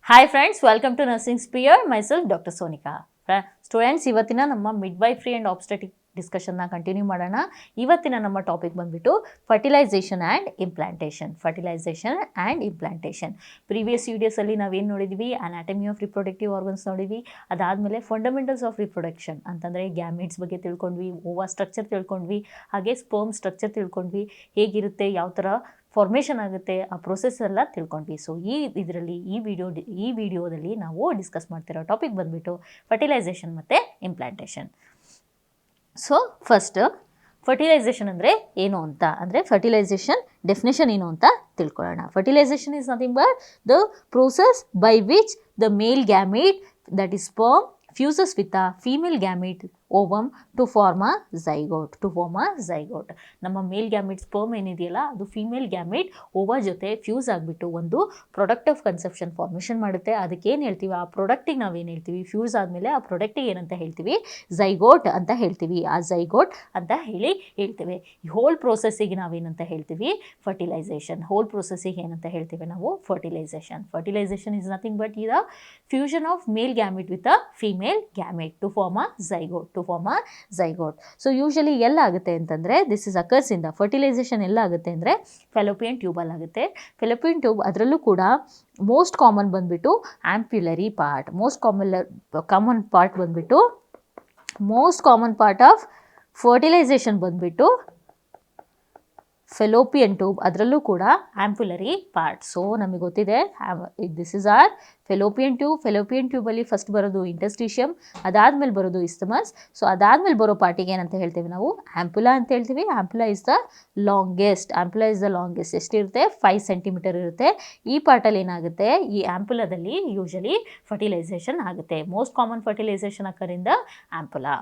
Hi friends, welcome to nursing sphere. Myself doctor Sonika. Students, ಇವತ್ತಿನ ನಮ್ಮ midwifery and obstetric ಡಿಸ್ಕಷನ್ನ continue ಮಾಡೋಣ. ಇವತ್ತಿನ ನಮ್ಮ ಟಾಪಿಕ್ ಬಂದುಬಿಟ್ಟು ಫರ್ಟಿಲೈಸೇಷನ್ ಆ್ಯಂಡ್ ಇಂಪ್ಲಾಂಟೇಷನ್. ಪ್ರೀವಿಯಸ್ ವೀಡಿಯೋಸಲ್ಲಿ ನಾವೇನು ನೋಡಿದ್ವಿ, ಅನಾಟಮಿ ಆಫ್ ರಿಪ್ರೊಡಕ್ಟಿವ್ ಆರ್ಗನ್ಸ್ ನೋಡಿದ್ವಿ. ಅದಾದಮೇಲೆ ಫಂಡಮೆಂಟಲ್ಸ್ ಆಫ್ ರಿಪ್ರೊಡಕ್ಷನ್ ಅಂತಂದರೆ ಗ್ಯಾಮಿಟ್ಸ್ ಬಗ್ಗೆ ತಿಳ್ಕೊಂಡ್ವಿ, ಓವಾ ಸ್ಟ್ರಕ್ಚರ್ ತಿಳ್ಕೊಂಡ್ವಿ, ಹಾಗೆ ಸ್ಪರ್ಮ್ ಸ್ಟ್ರಕ್ಚರ್ ತಿಳ್ಕೊಂಡ್ವಿ, ಹೇಗಿರುತ್ತೆ, ಯಾವ ಥರ ಫಾರ್ಮೇಷನ್ ಆಗುತ್ತೆ, ಆ ಪ್ರೊಸೆಸ್ ಎಲ್ಲ ತಿಳ್ಕೊಂಡ್ವಿ. ಸೊ ಈ ವಿಡಿಯೋದಲ್ಲಿ ನಾವು ಡಿಸ್ಕಸ್ ಮಾಡ್ತಿರೋ ಟಾಪಿಕ್ ಬಂದುಬಿಟ್ಟು ಫರ್ಟಿಲೈಸೇಷನ್ ಮತ್ತು ಇಂಪ್ಲಾಂಟೇಷನ್. ಸೊ ಫಸ್ಟ್ ಫರ್ಟಿಲೈಸೇಷನ್ ಅಂದರೆ ಏನು ಅಂತ, ಅಂದರೆ ಫರ್ಟಿಲೈಸೇಷನ್ ಡೆಫಿನೇಷನ್ ಏನು ಅಂತ ತಿಳ್ಕೊಳ್ಳೋಣ. Fertilisation is nothing but the process by which the male gamete, that is sperm, fuses with a female gamete ovum to form a zygote. ನಮ್ಮ male gamete sperm ಏನಿದೆಯಲ್ಲ, ಅದು ಫೀಮೇಲ್ ಗ್ಯಾಮಿಟ್ ಓವಾ ಜೊತೆ fuse ಆಗಿಬಿಟ್ಟು ಒಂದು product of conception formation ಮಾಡುತ್ತೆ. ಅದಕ್ಕೆ ಏನು ಹೇಳ್ತೀವಿ, ಆ ಪ್ರಾಡಕ್ಟಿಗೆ ನಾವೇನು ಹೇಳ್ತೀವಿ, ಫ್ಯೂಸ್ ಆದಮೇಲೆ ಆ ಪ್ರಾಡಕ್ಟಿಗೆ ಏನಂತ ಹೇಳ್ತೀವಿ, ಝೈಗೋಟ್ ಅಂತ ಹೇಳ್ತೀವಿ. ಆ ಝೈಗೋಟ್ ಅಂತ ಹೇಳ್ತೇವೆ. ಈ ಹೋಲ್ ಪ್ರೋಸೆಸ್ಸಿಗೆ ನಾವೇನಂತ ಹೇಳ್ತೀವಿ, ಫರ್ಟಿಲೈಸೇಷನ್. ಹೋಲ್ ಪ್ರೋಸೆಸ್ಸಿಗೆ ಏನಂತ ಹೇಳ್ತೀವಿ ನಾವು, fertilisation is nothing but the fusion of male gamete with a female gamete to form a zygote. So usually ಎಲ್ಲ ಆಗುತ್ತೆ ಅಂತಂದರೆ, this is occurs in the fertilisation ಎಲ್ಲ ಆಗುತ್ತೆ ಅಂದರೆ ಫೆಲೋಪಿಯನ್ ಟ್ಯೂಬಲ್ಲಿ ಆಗುತ್ತೆ. ಫೆಲೋಪಿಯನ್ ಟ್ಯೂಬ್ ಅದರಲ್ಲೂ ಕೂಡ ಮೋಸ್ಟ್ ಕಾಮನ್ ಬಂದುಬಿಟ್ಟು ampullary part. Most common part of fertilisation ಬಂದುಬಿಟ್ಟು ಫೆಲೋಪಿಯನ್ ಟ್ಯೂಬ್, ಅದರಲ್ಲೂ ಕೂಡ ಆಂಪ್ಯುಲರಿ ಪಾರ್ಟ್. ಸೊ ನಮಗೆ ಗೊತ್ತಿದೆ, ದಿಸ್ ಇಸ್ ಆರ್ ಫೆಲೋಪಿಯನ್ ಟ್ಯೂಬಲ್ಲಿ ಫಸ್ಟ್ ಬರೋದು ಇಂಟರ್ಸ್ಟಿಷಿಯಮ್, ಅದಾದಮೇಲೆ ಬರೋದು ಇಸ್ತಮಸ್. ಸೊ ಅದಾದಮೇಲೆ ಬರೋ ಪಾರ್ಟಿಗೆ ಏನಂತ ಹೇಳ್ತೀವಿ ನಾವು, ಆಂಪ್ಯುಲಾ ಅಂತ ಹೇಳ್ತೀವಿ. Ampulla is the longest. ಎಷ್ಟಿರುತ್ತೆ, 5 ಸೆಂಟಿಮೀಟರ್ ಇರುತ್ತೆ. ಈ ಪಾರ್ಟಲ್ಲಿ ಏನಾಗುತ್ತೆ, ಈ ಆಂಪ್ಯುಲಾದಲ್ಲಿ ಯೂಶಲಿ ಫರ್ಟಿಲೈಸೇಷನ್ ಆಗುತ್ತೆ. ಮೋಸ್ಟ್ ಕಾಮನ್ ಫರ್ಟಿಲೈಸೇಷನ್ ಅಕರಿಂದ ಆಂಪ್ಯುಲಾ.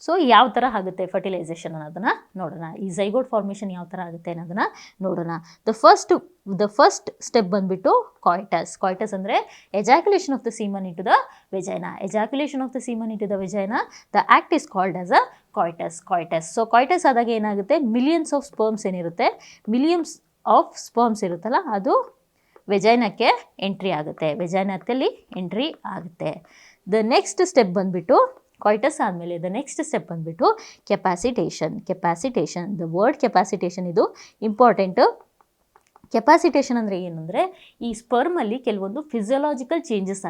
ಸೊ ಯಾವ ಥರ ಆಗುತ್ತೆ ಫರ್ಟಿಲೈಸೇಷನ್ ಅನ್ನೋದನ್ನು ನೋಡೋಣ. ಈ ಝೈಗೋಟ್ ಫಾರ್ಮೇಷನ್ ಯಾವ ಥರ ಆಗುತ್ತೆ ಅನ್ನೋದನ್ನು ನೋಡೋಣ. ದ ಫಸ್ಟ್ ಸ್ಟೆಪ್ ಬಂದುಬಿಟ್ಟು ಕಾಯ್ಟಸ್ ಅಂದರೆ ejaculation of the semen into the vagina. The act is called as a coitus. So coitus ಆದಾಗ ಏನಾಗುತ್ತೆ, ಮಿಲಿಯನ್ಸ್ ಆಫ್ ಸ್ಪರ್ಮ್ಸ್ ಇರುತ್ತಲ್ಲ, ಅದು ವೆಜೈನಕ್ಕೆ ಎಂಟ್ರಿ ಆಗುತ್ತೆ. ದ ನೆಕ್ಸ್ಟ್ ಸ್ಟೆಪ್ ಬಂದುಬಿಟ್ಟು ಕಾಯ್ಟಸ್ ಆದಮೇಲೆ ದ ನೆಕ್ಸ್ಟ್ ಸ್ಟೆಪ್ ಬಂದುಬಿಟ್ಟು ಕೆಪಾಸಿಟೇಷನ್. ದ ವರ್ಡ್ ಕೆಪಾಸಿಟೇಷನ್ ಇದು ಇಂಪಾರ್ಟೆಂಟು. ಕೆಪಾಸಿಟೇಷನ್ ಅಂದರೆ ಏನು ಅಂದರೆ, ಈ ಸ್ಪರ್ಮಲ್ಲಿ ಕೆಲವೊಂದು ಫಿಸಿಯೋಲಾಜಿಕಲ್ ಚೇಂಜಸ್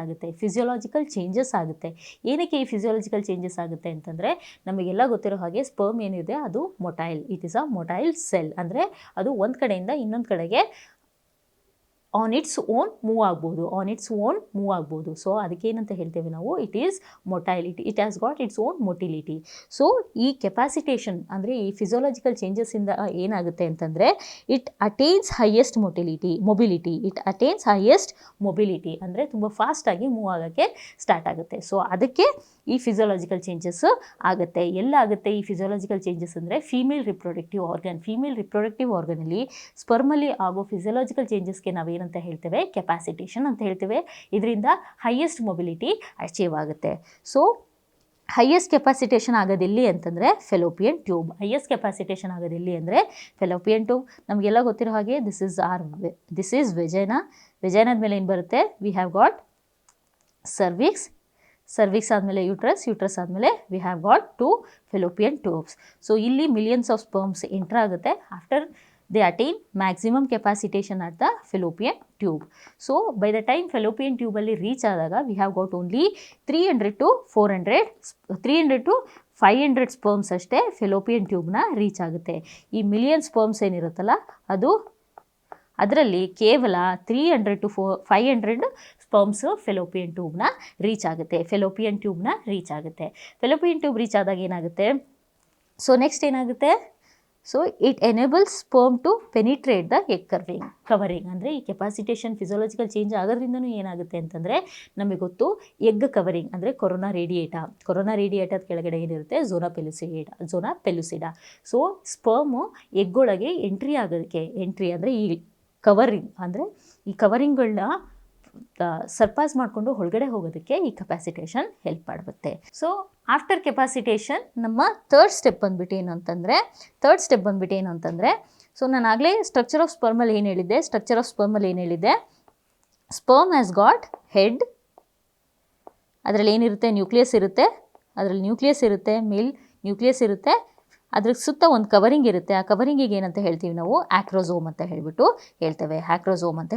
ಆಗುತ್ತೆ. ಏನಕ್ಕೆ ಈ ಫಿಸಿಯೋಲಾಜಿಕಲ್ ಚೇಂಜಸ್ ಆಗುತ್ತೆ ಅಂತಂದರೆ, ನಮಗೆಲ್ಲ ಗೊತ್ತಿರೋ ಹಾಗೆ ಸ್ಪರ್ಮ್ ಏನಿದೆ ಅದು motile. It is a motile cell. ಅಂದರೆ ಅದು ಒಂದು ಕಡೆಯಿಂದ ಇನ್ನೊಂದು ಕಡೆಗೆ ಆನ್ ಇಟ್ಸ್ ಓನ್ ಮೂವ್ ಆಗ್ಬೋದು. ಸೊ ಅದಕ್ಕೇನಂತ ಹೇಳ್ತೇವೆ ನಾವು, it is motility. It has got its own motility. So ಈ ಕೆಪಾಸಿಟೇಷನ್ ಅಂದರೆ ಈ ಫಿಸಿಯೋಲಾಜಿಕಲ್ ಚೇಂಜಸ್ಸಿಂದ ಏನಾಗುತ್ತೆ ಅಂತಂದರೆ, ಇಟ್ ಅಟೈನ್ಸ್ ಹೈಯೆಸ್ಟ್ ಮೊಬಿಲಿಟಿ ಅಂದರೆ ತುಂಬ ಫಾಸ್ಟಾಗಿ ಮೂವ್ ಆಗೋಕ್ಕೆ ಸ್ಟಾರ್ಟ್ ಆಗುತ್ತೆ. ಸೊ ಅದಕ್ಕೆ ಈ ಫಿಸಿಯೋಲಾಜಿಕಲ್ ಚೇಂಜಸ್ ಆಗುತ್ತೆ. ಎಲ್ಲ ಆಗುತ್ತೆ ಈ ಫಿಸಿಯೋಲಾಜಿಕಲ್ ಚೇಂಜಸ್ ಅಂದರೆ ಫೀಮೇಲ್ ರಿಪ್ರೊಡಕ್ಟಿವ್ ಆರ್ಗನಲ್ಲಿ ಸ್ಪರ್ಮಲ್ಲಿ ಆಗೋ ಫಿಸಿಯೋಲಾಜಿಕಲ್ ಚೇಂಜಸ್ಗೆ ನಾವೇನಂತ ಹೇಳ್ತೇವೆ, ಕೆಪಾಸಿಟೇಷನ್ ಅಂತ ಹೇಳ್ತೇವೆ. ಇದರಿಂದ ಹೈಯೆಸ್ಟ್ ಮೊಬಿಲಿಟಿ ಅಚೀವ್ ಆಗುತ್ತೆ. ಸೊ ಹೈಯೆಸ್ಟ್ ಕೆಪಾಸಿಟೇಷನ್ ಆಗೋದೆಲ್ಲಿ ಅಂತಂದರೆ ಫೆಲೋಪಿಯನ್ ಟ್ಯೂಬ್. ನಮಗೆಲ್ಲ ಗೊತ್ತಿರೋ ಹಾಗೆ ದಿಸ್ ಈಸ್ ವೆಜೈನಾದ ಮೇಲೆ ಏನು ಬರುತ್ತೆ, ವಿ ಹ್ಯಾವ್ ಗಾಟ್ ಸರ್ವಿಕ್ಸ್ ಆದಮೇಲೆ ಯೂಟ್ರಸ್ ಆದಮೇಲೆ V have got 2 fallopian tubes. So ಇಲ್ಲಿ ಮಿಲಿಯನ್ಸ್ ಆಫ್ ಸ್ಪರ್ಮ್ಸ್ ಎಂಟರ್ ಆಗುತ್ತೆ. After they attain maximum capacitation at the fallopian tube. So by the time fallopian tube alli reach adaga, we have got only 300 to 500 sperms ಅಷ್ಟೇ fallopian tube ನ reach ಆಗುತ್ತೆ. ಈ million sperms ಏನಿರುತ್ತಲ್ಲ, ಅದು ಅದರಲ್ಲಿ ಕೇವಲ 300 to 500 sperms fallopian ಟ್ಯೂಬ್ನ reach ಆಗುತ್ತೆ. Fallopian tube reach ಆದಾಗ ಏನಾಗುತ್ತೆ, ಸೊ ನೆಕ್ಸ್ಟ್ ಏನಾಗುತ್ತೆ, so it enables sperm to penetrate the egg covering. ಅಂದರೆ ಈ ಕೆಪಾಸಿಟೇಷನ್ ಫಿಸಿಯೋಲಾಜಿಕಲ್ ಚೇಂಜ್ ಆಗೋದ್ರಿಂದನೂ ಏನಾಗುತ್ತೆ ಅಂತಂದರೆ, ನಮಗೆ ಗೊತ್ತು ಎಗ್ ಕವರಿಂಗ್ ಅಂದರೆ ಕೊರೋನಾ ರೇಡಿಯೇಟಾದ ಕೆಳಗಡೆ ಏನಿರುತ್ತೆ, ಝೋನಾ ಪೆಲುಸಿಡಾ. ಸೊ ಸ್ಪರ್ಮು ಎಗ್ಗೊಳಗೆ ಎಂಟ್ರಿ ಅಂದರೆ ಈ ಕವರಿಂಗ್ಗಳನ್ನ ಸರ್ಪಾಸ್ ಮಾಡಿಕೊಂಡು ಒಳಗಡೆ ಹೋಗೋದಕ್ಕೆ ಈ ಕೆಪಾಸಿಟೇಷನ್ ಹೆಲ್ಪ್ ಮಾಡುತ್ತೆ. ಸೊ ಆಫ್ಟರ್ ಕೆಪಾಸಿಟೇಷನ್ ನಮ್ಮ ಥರ್ಡ್ ಸ್ಟೆಪ್ ಬಂದ್ಬಿಟ್ಟು ಏನು ಅಂತಂದರೆ ಸೊ ನಾನು ಆಗಲೇ ಸ್ಟ್ರಕ್ಚರ್ ಆಫ್ ಸ್ಪರ್ಮಲ್ಲಿ ಏನು ಹೇಳಿದ್ದೆ, ಸ್ಪರ್ಮ್ ಹ್ಯಾಸ್ ಗಾಟ್ ಹೆಡ್, ಅದರಲ್ಲಿ ಏನಿರುತ್ತೆ ನ್ಯೂಕ್ಲಿಯಸ್ ಇರುತ್ತೆ, ಮೇಲ್ ನ್ಯೂಕ್ಲಿಯಸ್ ಇರುತ್ತೆ, ಅದ್ರ ಸುತ್ತ ಒಂದು ಕವರಿಂಗ್ ಇರುತ್ತೆ. ಆ ಕವರಿಂಗಿಗೆ ಏನಂತ ಹೇಳ್ತೀವಿ ನಾವು, ಆಕ್ರೋಸೋಮ್ ಅಂತ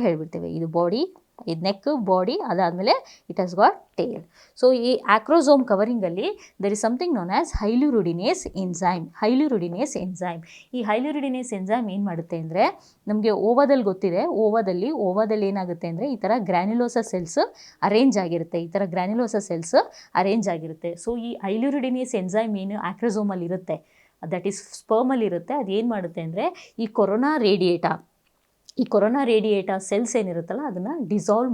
ಹೇಳ್ಬಿಡ್ತೇವೆ. ಇದು ಬಾಡಿ, ಇದು ನೆಕ್, ಬಾಡಿ, ಅದಾದಮೇಲೆ it has got tail. So ಈ ಆಕ್ರೋಸೋಮ್ ಕವರಿಂಗಲ್ಲಿ there is something known as hyaluronidase enzyme. ಈ ಹೈಲ್ಯೂರಿಡಿನೇಸ್ ಎಂಜೈಮ್ ಏನು ಮಾಡುತ್ತೆ ಅಂದರೆ, ನಮಗೆ ಓವಾದಲ್ಲಿ ಗೊತ್ತಿದೆ, ಓವಾದಲ್ಲಿ ಏನಾಗುತ್ತೆ ಅಂದರೆ ಈ ಥರ ಗ್ರ್ಯಾನ್ಯುಲೋಸಸ್ ಸೆಲ್ಸ್ ಅರೇಂಜ್ ಆಗಿರುತ್ತೆ. ಸೊ ಈ ಹೈಲ್ಯೂರಿಡಿನೇಸ್ ಎಂಜೈಮ್ ಏನು ಆಕ್ರೋಸೋಮಲ್ಲಿ ಇರುತ್ತೆ, ದಟ್ ಈಸ್ ಸ್ಪರ್ಮಲ್ಲಿ ಇರುತ್ತೆ, ಅದು ಏನು ಮಾಡುತ್ತೆ ಅಂದರೆ ಈ ಕೊರೋನಾ ರೇಡಿಯೇಟಾ ಸೆಲ್ಸ್ ಏನಿರುತ್ತಲ್ಲ ಅದನ್ನು ಡಿಸಾಲ್ವ್